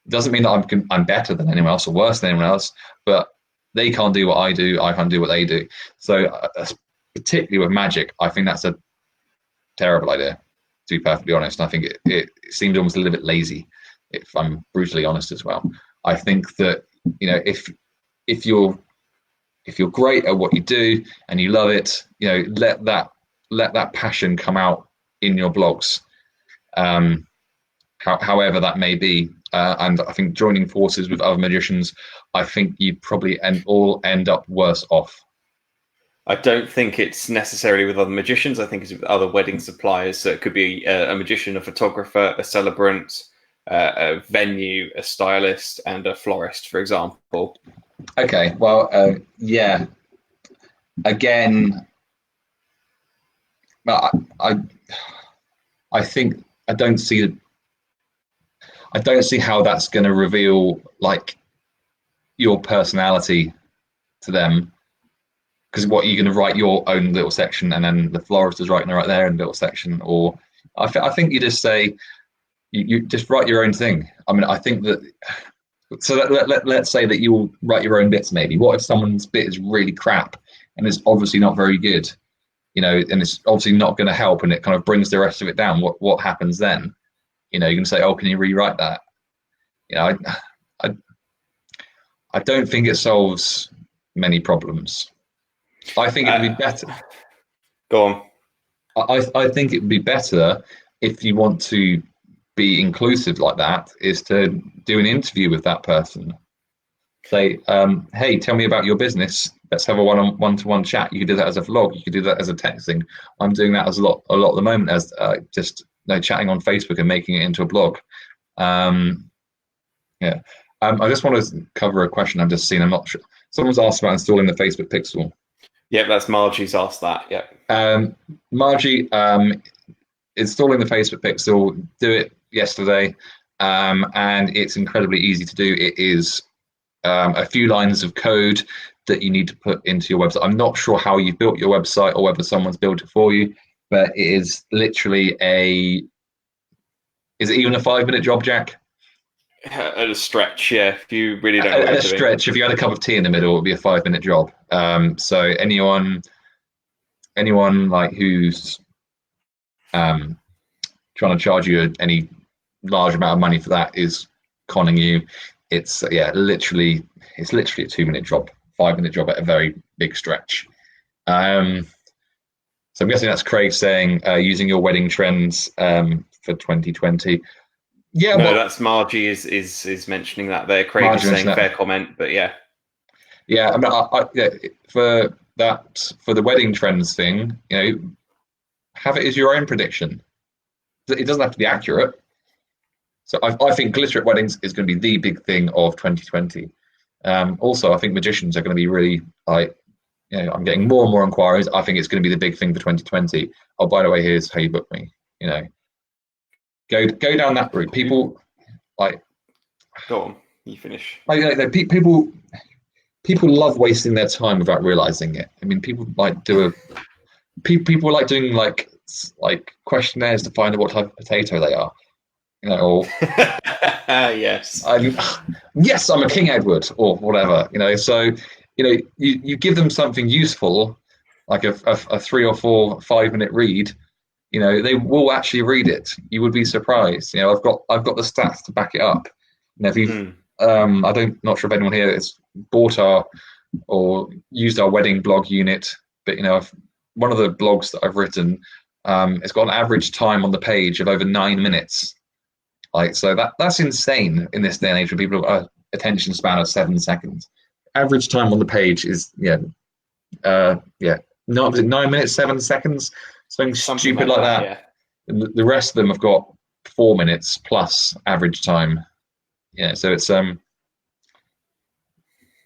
It doesn't mean that I'm better than anyone else or worse than anyone else, but they can't do what I do. I can't do what they do. So, particularly with magic, I think that's a terrible idea, to be perfectly honest. I think it seems almost a little bit lazy, if I'm brutally honest as well. I think that, if you're great at what you do and you love it, let that passion come out in your blogs, however that may be. And I think joining forces with other magicians, I think you probably all end up worse off. I don't think it's necessarily with other magicians. I think it's with other wedding suppliers. So it could be a magician, a photographer, a celebrant, a venue, a stylist, and a florist, for example. Okay, well, yeah. Again, I think I don't see how that's going to reveal like your personality to them. Because what, you're going to write your own little section, and then the florist is writing right there in little section, or I think you just say you just write your own thing. I mean, I think that. So let's say that you'll write your own bits. Maybe what if someone's bit is really crap and it's obviously not very good, and it's obviously not going to help, and it kind of brings the rest of it down. What happens then? You're going to say, "Oh, can you rewrite that?" I don't think it solves many problems. I think it would be better. Go on. I think it would be better if you want to be inclusive like that, is to do an interview with that person. Say, hey, tell me about your business. Let's have a one-to-one chat. You could do that as a vlog. You could do that as a texting. I'm doing that as a lot at the moment, as just chatting on Facebook and making it into a blog. I just want to cover a question I've just seen. I'm not sure. Someone's asked about installing the Facebook Pixel. Yeah, that's Margie's asked that. Yeah. Margie, installing the Facebook Pixel, do it yesterday, and it's incredibly easy to do. It is a few lines of code that you need to put into your website. I'm not sure how you built your website or whether someone's built it for you, but it is literally is it even a 5-minute job, Jack? At a stretch, yeah. If you really don't know at a stretch, if you had a cup of tea in the middle, it would be a 5-minute job. So anyone like who's trying to charge you any large amount of money for that is conning you. It's literally a 2-minute job, 5-minute job at a very big stretch. So I'm guessing that's Craig saying using your wedding trends for 2020. Yeah, no, that's Margie is mentioning that there. Craig Margie is saying fair comment, but yeah. Yeah, I mean, for the wedding trends thing, have it as your own prediction. It doesn't have to be accurate. So I think glitter at weddings is going to be the big thing of 2020. Also, I think magicians are going to be really I'm getting more and more inquiries. I think it's going to be the big thing for 2020. Oh, by the way, here's how you book me. Go down that route. People go on. You finish. People love wasting their time without realizing it. I mean, people like doing questionnaires to find out what type of potato they are. Or yes, yes, I'm a King Edward or whatever. So you give them something useful, like a 3 or 4 5-minute read. They will actually read it. You would be surprised. I've got the stats to back it up. If you've, not sure if anyone here has bought or used our wedding blog unit, but one of the blogs that I've written, it's got an average time on the page of over 9 minutes. So that's insane in this day and age when people have attention span of 7 seconds. Average time on the page is 9 minutes 7 seconds. Something stupid like that. Yeah. And the rest of them have got 4 minutes plus average time. Yeah, so it's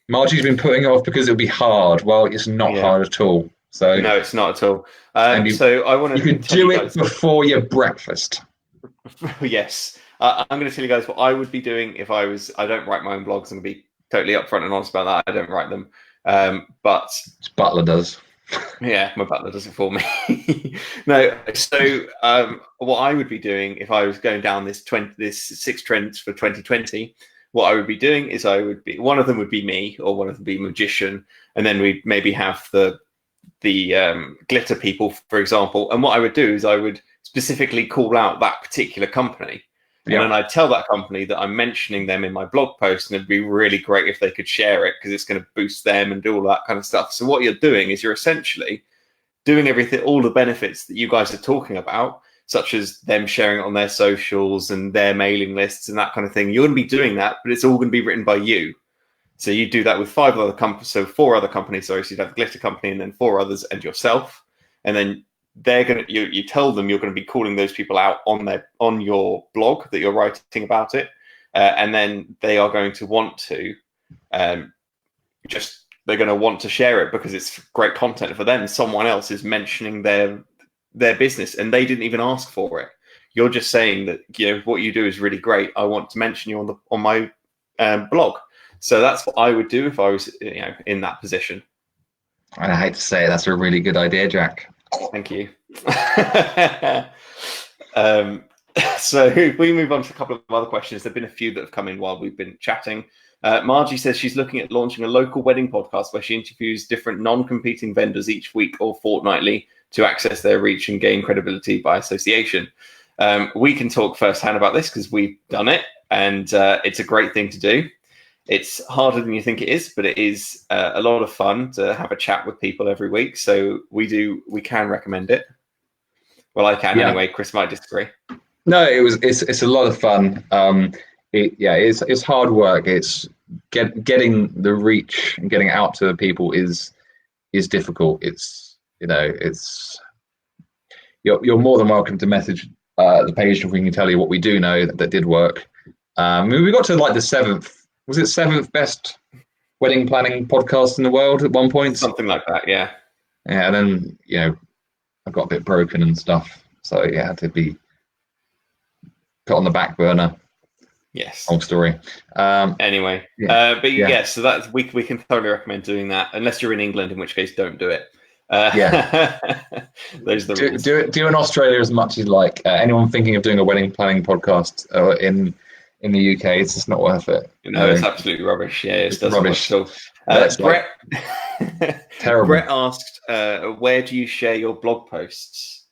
Margie's been putting it off because it'll be hard. Well, it's not hard at all. So no, it's not at all. So I want to. You can do it before your breakfast. Yes, I'm going to tell you guys what I would be doing if I was. I don't write my own blogs. I'm going to be totally upfront and honest about that. I don't write them, but Butler does. yeah, my butler does it for me. No, so what I would be doing if I was going down this 6 trends for 2020, what I would be doing is one of them would be me, or one of them would be magician, and then we'd maybe have the glitter people, for example. And what I would do is I would specifically call out that particular company. And then I'd tell that company that I'm mentioning them in my blog post, and it'd be really great if they could share it because it's going to boost them and do all that kind of stuff. So what you're doing is you're essentially doing everything, all the benefits that you guys are talking about, such as them sharing it on their socials and their mailing lists and that kind of thing. You're going to be doing that, but it's all going to be written by you. So you do that with 5 other companies, so 4 other companies. So you'd have the glitter company and then 4 others and yourself, and then they're going to you tell them you're going to be calling those people out on your blog that you're writing about it, and then they are going to want to they're going to want to share it because it's great content for them. Someone else is mentioning their business and they didn't even ask for it. You're just saying that what you do is really great. I want to mention you on my blog. So that's what I would do if I was in that position. And I hate to say it, that's a really good idea, Jack. Thank you. So if we move on to a couple of other questions, there have been a few that have come in while we've been chatting. Margie says she's looking at launching a local wedding podcast where she interviews different non-competing vendors each week or fortnightly to access their reach and gain credibility by association. We can talk firsthand about this because we've done it, and it's a great thing to do. It's harder than you think it is, but it is a lot of fun to have a chat with people every week. So we can recommend it. Well, I can anyway. Chris might disagree. No, it's a lot of fun. It's hard work. It's getting the reach and getting out to people is difficult. It's you're more than welcome to message the page if we can tell you what we do know that did work. We got to like the 7th. Was it 7th best wedding planning podcast in the world at one point? Something like that, yeah. Yeah, and then I got a bit broken and stuff, so it had to be put on the back burner. Yes. Long story. Anyway, so that's we can totally recommend doing that, unless you're in England, in which case don't do it. Those are the rules. Do in Australia as much as you like. Anyone thinking of doing a wedding planning podcast in the UK, it's just not worth it. No, it's absolutely rubbish. Yeah, it's rubbish. Brett, terrible. Brett asked, where do you share your blog posts?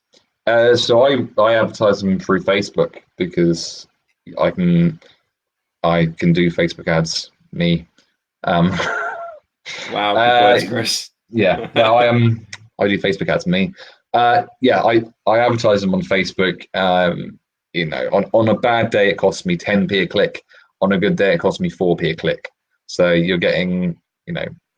So I advertise them through Facebook because I can do Facebook ads. Me. Wow, good words, Chris. Yeah, no, I do Facebook ads. Me. I advertise them on Facebook. On a bad day it costs me 10p a click. On a good day it costs me 4p a click. So you're getting,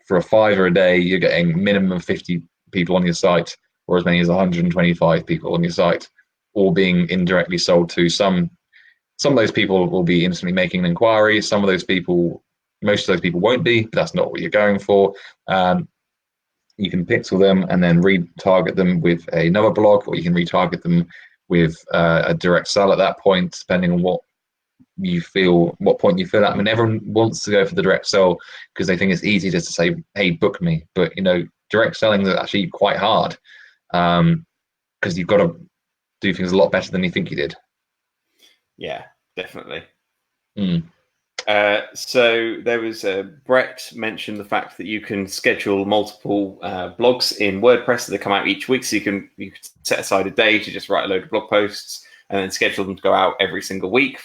for a $5 a day, you're getting minimum 50 people on your site, or as many as 125 people on your site, all being indirectly sold to. Some of those people will be instantly making an inquiry. Most of those people won't be, but that's not what you're going for. You can pixel them and then retarget them with another blog, or you can retarget them with a direct sell at that point, depending on what point you feel at. I mean, everyone wants to go for the direct sell because they think it's easy just to say, hey, book me. But, direct selling is actually quite hard because you've got to do things a lot better than you think you did. Yeah, definitely. Mm. So there was Brett mentioned the fact that you can schedule multiple blogs in WordPress that come out each week. So you can set aside a day to just write a load of blog posts and then schedule them to go out every single week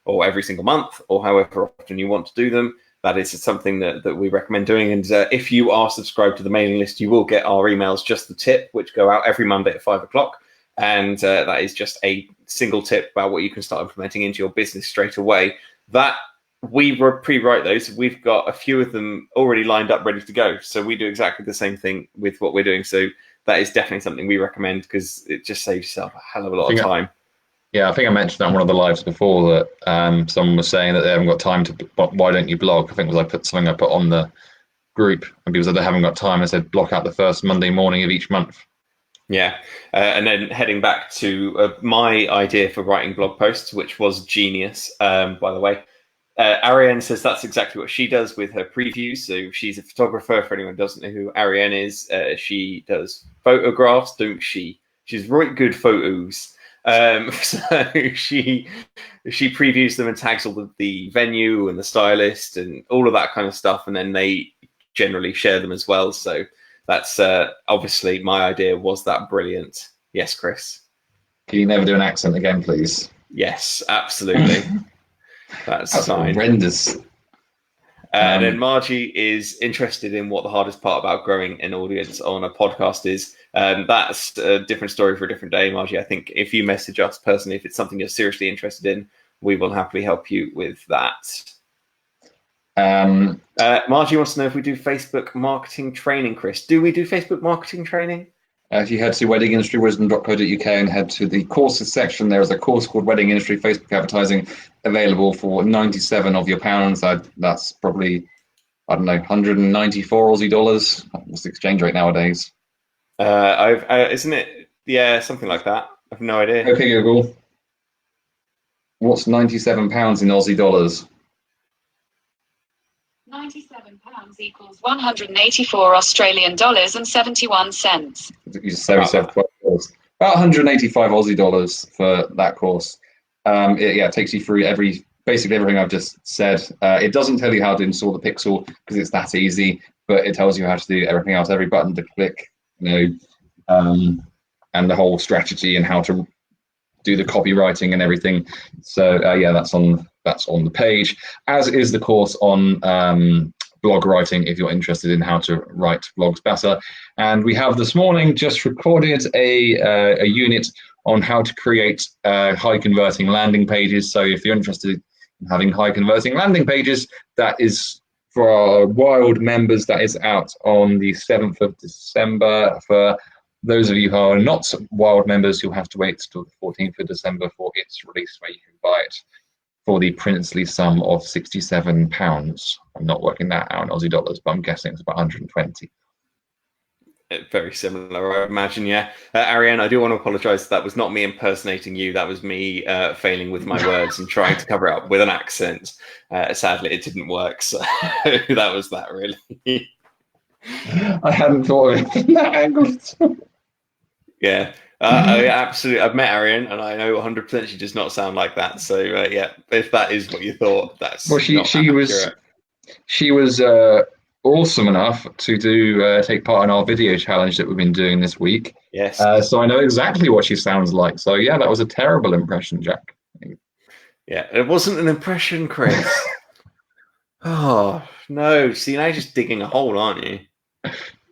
or every single month, or however often you want to do them. That is something that we recommend doing. And if you are subscribed to the mailing list, you will get our emails, Just the Tip, which go out every Monday at 5:00. And that is just a single tip about what you can start implementing into your business straight away. That we pre-write those. We've got a few of them already lined up, ready to go. So we do exactly the same thing with what we're doing. So that is definitely something we recommend because it just saves yourself a hell of a lot of time. I think I mentioned that on one of the lives before that someone was saying that they haven't got time to. Why don't you blog? I think it was I put on the group, and people said they haven't got time. I said block out the first Monday morning of each month. Yeah. And then heading back to my idea for writing blog posts, which was genius, by the way. Ariane says that's exactly what she does with her previews. So she's a photographer. For anyone who doesn't know who Ariane is, she does photographs, don't she? She's right good photos. So she previews them and tags all the venue and the stylist and all of that kind of stuff, and then they generally share them as well. So that's obviously my idea. Was that brilliant? Yes, Chris. Can you never do an accent again, please? Yes, absolutely. That's fine. Horrendous. And then Margie is interested in what the hardest part about growing an audience on a podcast is. That's a different story for a different day, Margie. I think if you message us personally, if it's something you're seriously interested in, we will happily help you with that. Margie wants to know if we do Facebook marketing training, Chris. Do we do Facebook marketing training? If you head to weddingindustrywisdom.co.uk and head to the courses section, there is a course called Wedding Industry Facebook Advertising available for 97 of your pounds. That's probably, I don't know, 194 Aussie dollars. What's the exchange rate nowadays? Isn't it? Yeah, something like that. I have no idea. Okay, Google. What's 97 pounds in Aussie dollars? 97 pounds equals 184 Australian dollars and 71 cents. You just say about 185 Aussie dollars for that course. It takes you through basically everything I've just said. It doesn't tell you how to install the Pixel because it's that easy, but it tells you how to do everything else, every button to click, and the whole strategy and how to do the copywriting and everything. So that's on the page, as is the course on blog writing if you're interested in how to write blogs better. And we have this morning just recorded a unit on how to create high converting landing pages. So if you're interested in having high converting landing pages, that is for our Wild members. That is out on the 7th of December. For those of you who are not Wild members, you'll have to wait till the 14th of December for its release, where you can buy it for the princely sum of £67. I'm not working that out in Aussie dollars, but I'm guessing it's about 120. Very similar, I imagine, yeah. Ariane, I do want to apologise. That was not me impersonating you. That was me failing with my words and trying to cover it up with an accent. Sadly, it didn't work, so that was that, really. I hadn't thought of it from that angle. Yeah. I've met Ariane, and I know 100% she does not sound like that. So if that is what you thought, that's she was awesome enough to take part in our video challenge that we've been doing this week. Yes. So I know exactly what she sounds like. So yeah, that was a terrible impression, Jack. Yeah, it wasn't an impression, Chris. Oh no! See, now you're just digging a hole, aren't you?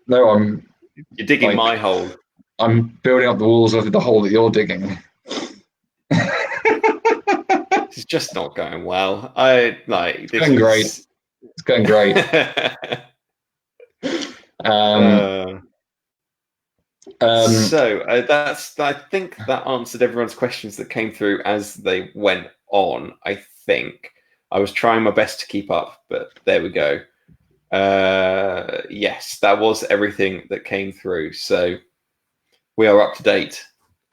No, You're digging my hole. I'm building up the walls of the hole that you're digging. It's just not going well. It's going great. It's going great. I think that answered everyone's questions that came through as they went on. I think I was trying my best to keep up, but there we go. Yes, that was everything that came through. So we are up to date.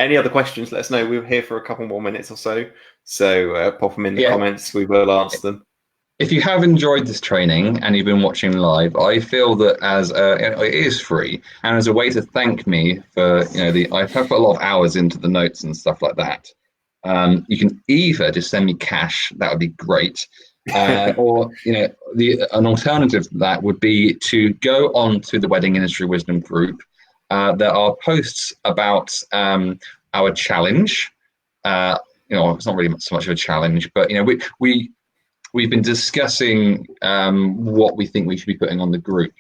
Any other questions? Let us know. We're here for a couple more minutes or so. So pop them in the comments. We will answer them. If you have enjoyed this training and you've been watching live, I feel that it is free, and as a way to thank me for I've put a lot of hours into the notes and stuff like that. You can either just send me cash. That would be great. Or an alternative to that would be to go on to the Wedding Industry Wisdom group. There are posts about our challenge. It's not really so much of a challenge, but we've been discussing what we think we should be putting on the group,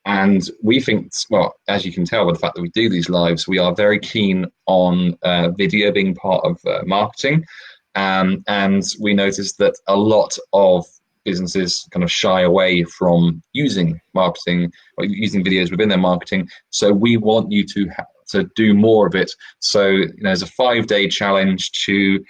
and we think, well, as you can tell by the fact that we do these lives, we are very keen on video being part of marketing. And we noticed that a lot of businesses kind of shy away from using marketing or using videos within their marketing. So we want you to do more of it. So there's a 5-day challenge to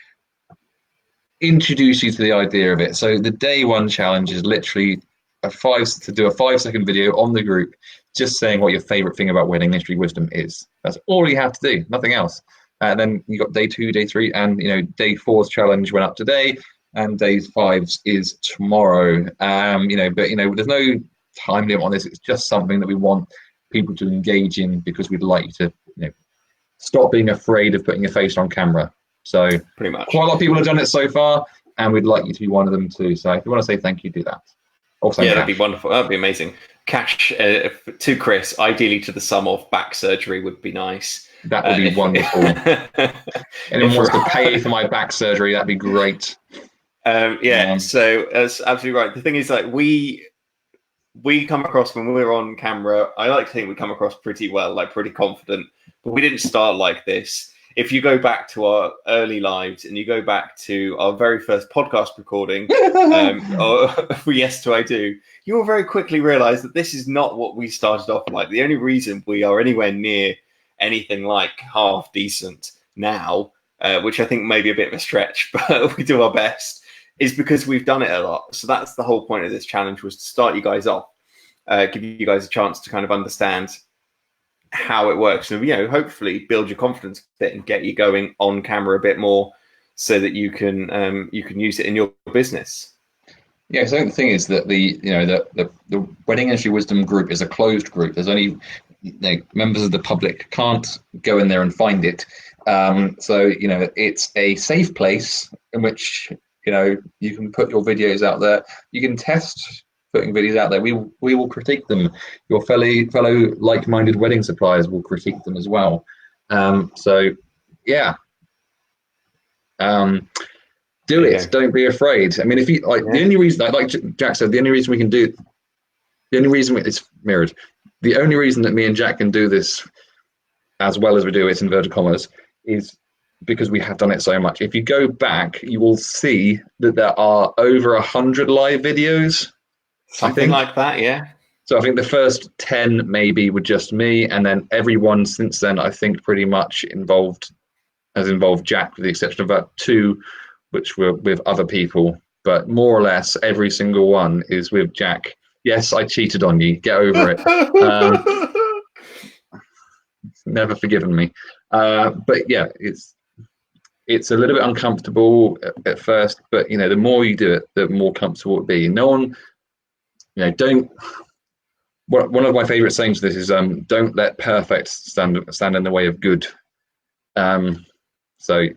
introduce you to the idea of it. So the day one challenge is literally to do a 5-second video on the group just saying what your favorite thing about wedding industry wisdom is. That's all you have to do, nothing else. And then you got day 2, day 3, and day 4's challenge went up today, and day 5's is tomorrow. But there's no time limit on this. It's just something that we want people to engage in because we'd like you to stop being afraid of putting your face on camera. So pretty much, quite a lot of people have done it so far, and we'd like you to be one of them too. So if you want to say thank you, do that. Also, yeah, that'd be wonderful. That'd be amazing. Cash to Chris, ideally to the sum of back surgery would be nice. That would be wonderful. Anyone wants to pay for my back surgery, that'd be great. So that's absolutely right. The thing is, like, we come across when we're on camera, I like to think we come across pretty well, like pretty confident, but we didn't start like this. If you go back to our early lives and you go back to our very first podcast recording, for Yes to I Do, you will very quickly realize that this is not what we started off like. The only reason we are anywhere near anything like half decent now, which I think may be a bit of a stretch, but we do our best, is because we've done it a lot. So that's the whole point of this challenge, was to start you guys off, give you guys a chance to kind of understand how it works, and hopefully build your confidence a bit and get you going on camera a bit more, so that you can use it in your business. Yeah, so the thing is that the Wedding Industry Wisdom group is a closed group. There's only members of the public can't go in there and find it. So it's a safe place in which you can put your videos out there. You can test putting videos out there. We will critique them. Your fellow like-minded wedding suppliers will critique them as well. Do it. Don't be afraid. I mean, if you the only reason, like Jack said, the only reason we can do, the only reason it's mirrored, the only reason that me and Jack can do this as well as we do it, inverted commas, is because we have done it so much. If you go back, you will see that there are over 100 live videos. Something like that, yeah. So I think the first 10 maybe were just me, and then everyone since then, I think, pretty much has involved Jack, with the exception of about 2, which were with other people. But more or less, every single one is with Jack. Yes, I cheated on you. Get over it. Never forgiven me. But yeah, it's a little bit uncomfortable at first, but the more you do it, the more comfortable it'll be. No one. Don't. One of my favorite sayings to this is, "Don't let perfect stand in the way of good." So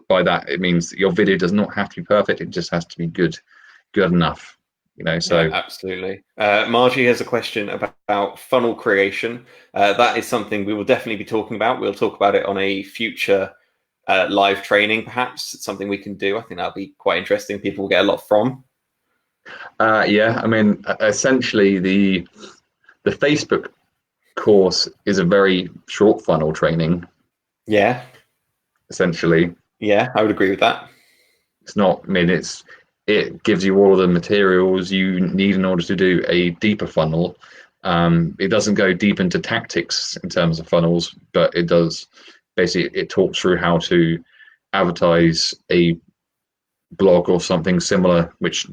by that, it means your video does not have to be perfect; it just has to be good enough. So yeah, absolutely. Margie has a question about funnel creation. That is something we will definitely be talking about. We'll talk about it on a future live training, perhaps. It's something we can do. I think that'll be quite interesting. People will get a lot from. Yeah, I mean, essentially the Facebook course is a very short funnel training. Yeah. Essentially. Yeah, I would agree with that. It's not. I mean, it gives you all of the materials you need in order to do a deeper funnel. It doesn't go deep into tactics in terms of funnels, but it does. Basically, it talks through how to advertise a blog or something similar, which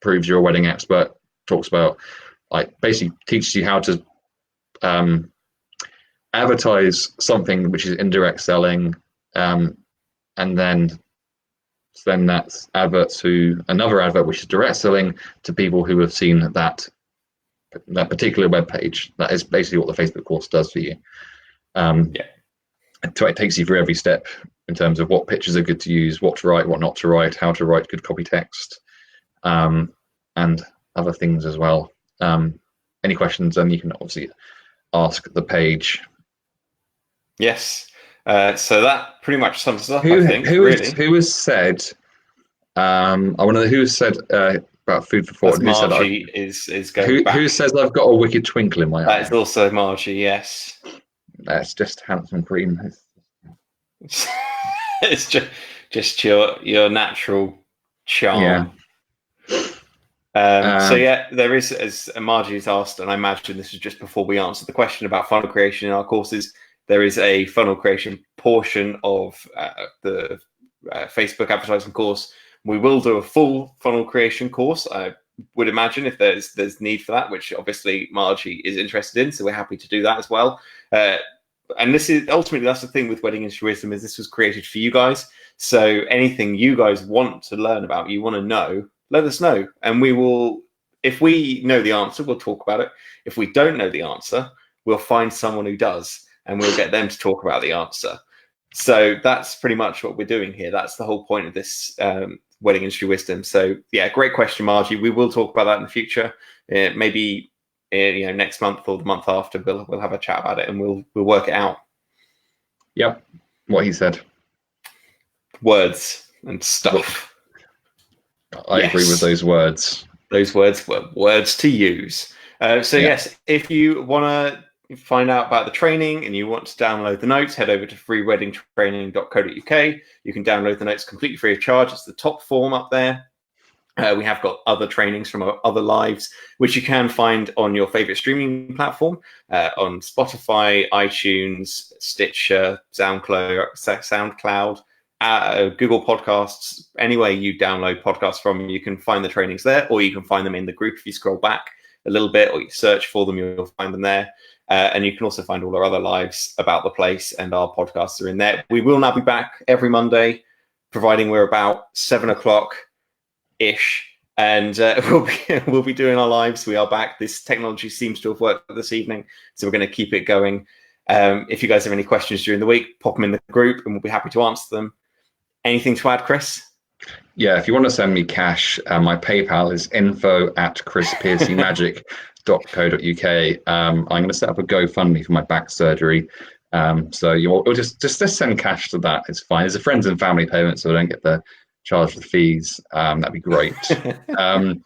proves you're a wedding expert. Talks about, basically teaches you how to advertise something which is indirect selling, and then that's advert to another advert which is direct selling to people who have seen that particular web page. That is basically what the Facebook course does for you. It takes you through every step in terms of what pictures are good to use, what to write, what not to write, how to write good copy text, and other things as well. Any questions, then you can obviously ask the page. Yes. So that pretty much sums up, I think. Who has said? I want to know who has said about food for thought. Margie is going back. Who says I've got a wicked twinkle in my eye? That's also Margie. Yes. That's just handsome cream. It's just your natural charm. Yeah. So yeah, there is, as Margie's asked, and I imagine this was just before we answered the question about funnel creation in our courses. There is a funnel creation portion of the Facebook advertising course. We will do a full funnel creation course. would imagine if there's need for that, which obviously Margie is interested in, so we're happy to do that as well. And this is ultimately, that's the thing with Wedding Industry Wisdom, is this was created for you guys. So anything you guys want to learn about, you want to know, let us know, and we will. If we know the answer, we'll talk about it. If we don't know the answer, we'll find someone who does, and we'll get them to talk about the answer. So that's pretty much what we're doing here. That's the whole point of this Wedding Industry Wisdom. So yeah, great question, Margie. We will talk about that in the future. Maybe next month or the month after, we'll have a chat about it and we'll work it out. Yep, what he said. Words and stuff. I agree with those words. Those words were words to use. Yes, if you want to find out about the training and you want to download the notes, head over to freeweddingtraining.co.uk. You can download the notes completely free of charge. It's the top form up there. We have got other trainings from our other lives, which you can find on your favorite streaming platform, on Spotify, iTunes, Stitcher, SoundCloud, Google Podcasts. Anywhere you download podcasts from, you can find the trainings there, or you can find them in the group. If you scroll back a little bit or you search for them, you'll find them there. And you can also find all our other lives about the place, and our podcasts are in there. We will now be back every Monday, providing we're about 7 o'clock-ish, and we'll be doing our lives. We are back. This technology seems to have worked this evening, so we're going to keep it going. If you guys have any questions during the week, pop them in the group, and we'll be happy to answer them. Anything to add, Chris? Yeah, if you want to send me cash, my PayPal is info@chrispiercymagic.co.uk. I'm going to set up a GoFundMe for my back surgery. So you'll just send cash to that. It's fine. It's a friends and family payment, so I don't get the charge the fees. That'd be great. For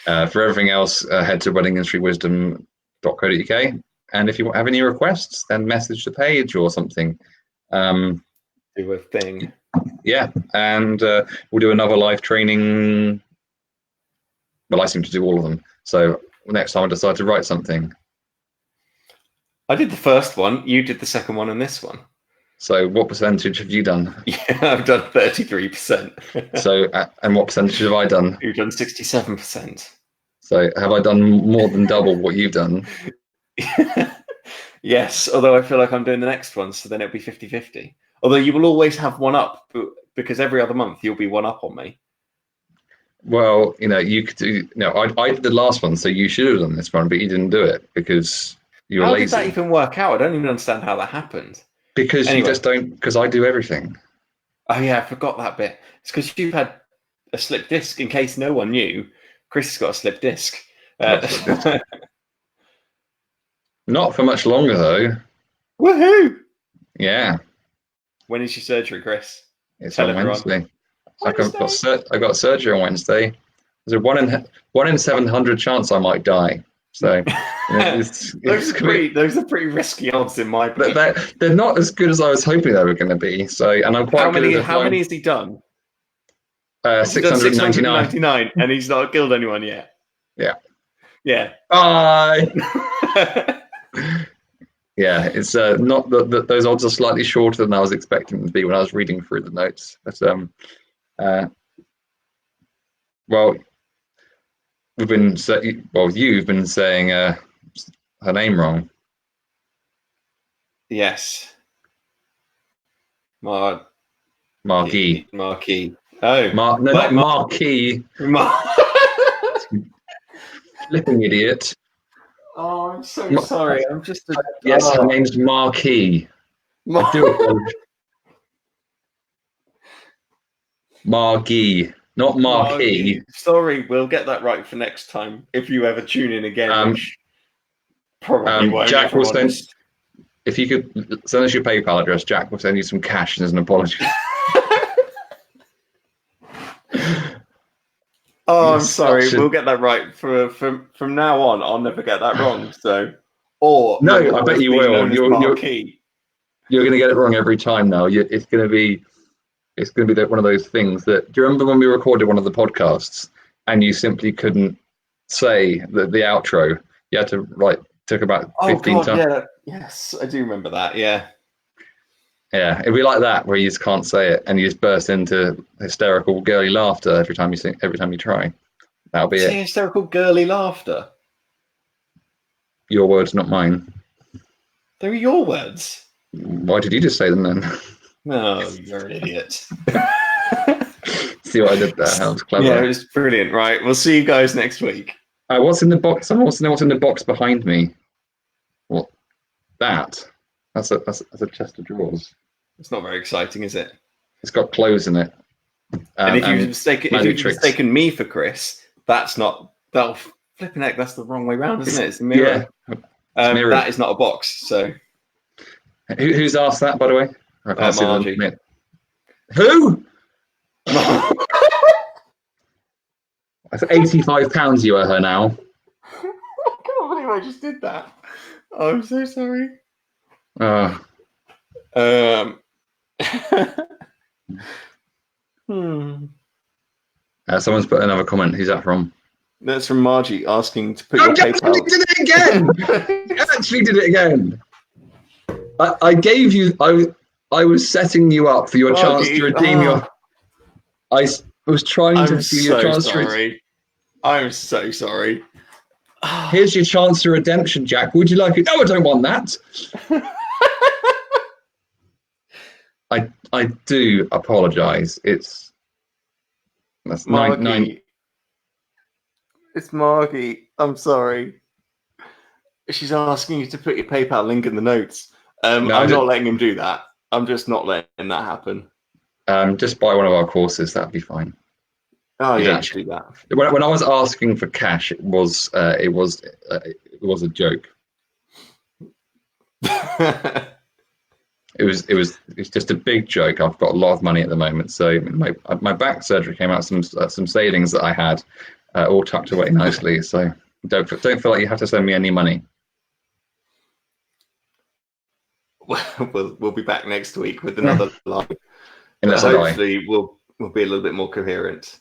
everything else, head to weddingindustrywisdom.co.uk. And if you have any requests, then message the page or something. Do a thing. Yeah, and we'll do another live training. Well, I seem to do all of them. So next time I decide to write something. I did the first one. You did the second one and this one. So what percentage have you done? Yeah, I've done 33%. So, and what percentage have I done? You've done 67%. So have I done more than double what you've done? Yes, although I feel like I'm doing the next one, so then it'll be 50-50. Although you will always have one up, because every other month you'll be one up on me. Well, you could do. No, I did the last one, so you should have done this one, but you didn't do it because you were lazy. How did that even work out? I don't even understand how that happened. Because anyway. You just don't. Because I do everything. Oh yeah, I forgot that bit. It's because you've had a slip disc. In case no one knew, Chris has got a slip disc. Not for much longer though. Woohoo! Yeah. When is your surgery, Chris? It's on Wednesday. I got surgery on Wednesday. There's a 1 in 700 chance I might die. So those are pretty risky odds in my book. They're not as good as I was hoping they were going to be. So, and I'm quite how many has he done? 699, and he's not killed anyone yet. Yeah. Yeah. Bye. Yeah, it's not those odds are slightly shorter than I was expecting them to be when I was reading through the notes. But well, you've been saying her name wrong. Yes. Marquis. Oh, Marquis. Flipping idiot. Oh, I'm so sorry. I'm just yes, her name's Marquis. I do apologize. Marquis, not Marquis. Sorry, we'll get that right for next time. If you ever tune in again, which probably won't. Jack will send. If you could send us your PayPal address, Jack will send you some cash as an apology. Oh, I'm sorry. We'll get that right. From now on, I'll never get that wrong. So, I bet you will. You're going to get it wrong every time now. It's going to be one of those things that. Do you remember when we recorded one of the podcasts and you simply couldn't say the outro? You had to took about 15 times. Yeah. Yes, I do remember that. Yeah. Yeah, it'd be like that where you just can't say it and you just burst into hysterical girly laughter every time you try. That'll be Say it. hysterical girly laughter. Your words, not mine. They're your words. Why did you just say them then? No, you're an idiot. See what I did there? That was clever. Yeah, it was brilliant. Right, we'll see you guys next week. What's in the box? Someone wants to know what's in the box behind me. What? That? That's a chest of drawers. It's not very exciting, is it? It's got clothes in it. And if you've magic tricks. mistaken me for Chris, that's not. That'll flipping heck. That's the wrong way round, isn't it? It's the mirror. Yeah. Mirror. That is not a box. So who's asked that, by the way? I can't see Margie. them. Who? That's £85 you owe her now. I can't believe I just did that. I'm so sorry. Someone's put another comment. Who's that from? That's from Margie asking to put I your actually PayPal. did it again. I actually did it again. I gave you. I was setting you up for your chance to redeem your. I was trying to give you your chance sorry. I'm so sorry. Here's your chance to redemption, Jack. Would you like it? No, I don't want that. I do apologise. That's nine. It's Margie. I'm sorry. She's asking you to put your PayPal link in the notes. I'm not letting him do that. I'm just not letting that happen. Just buy one of our courses. That'd be fine. Oh yeah, do that. When I was asking for cash, it was a joke. It was just a big joke. I've got a lot of money at the moment, so my back surgery came out some savings that I had, all tucked away nicely. So don't feel like you have to send me any money. We'll be back next week with another live. Hopefully we'll be a little bit more coherent.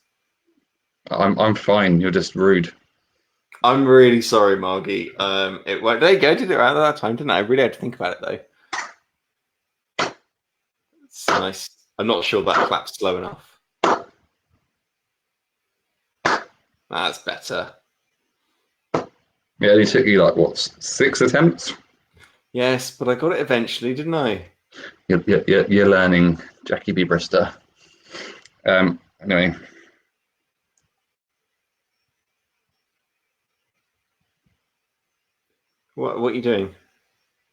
I'm fine. You're just rude. I'm really sorry, Margie. There you go. I did it around that time, didn't I? I really had to think about it though. It's nice. I'm not sure that clap's slow enough. That's better. It only took you like what, 6 attempts? Yes, but I got it eventually, didn't I? You're learning, Jackie B. Brister. Anyway. What are you doing?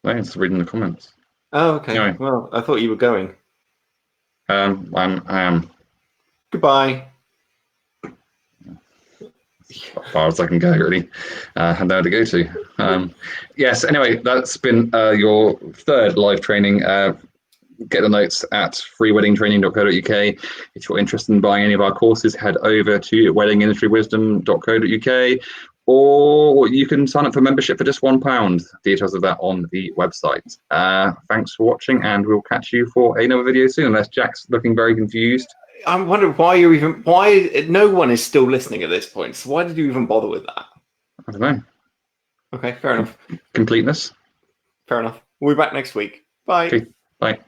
I'm just reading the comments. Oh, okay. Anyway. Well, I thought you were going. I am. Goodbye. As far as I can go, really. I had nowhere to go to. Yes, anyway, that's been your third live training. Get the notes at freeweddingtraining.co.uk. If you're interested in buying any of our courses, head over to weddingindustrywisdom.co.uk, or you can sign up for membership for just £1. Details of that on the website. Thanks for watching, and we'll catch you for another video soon, unless Jack's looking very confused. I'm wondering why no one is still listening at this point. So why did you even bother with that? I don't know. Okay, fair enough. Completeness. Fair enough. We'll be back next week. Bye. Okay, bye.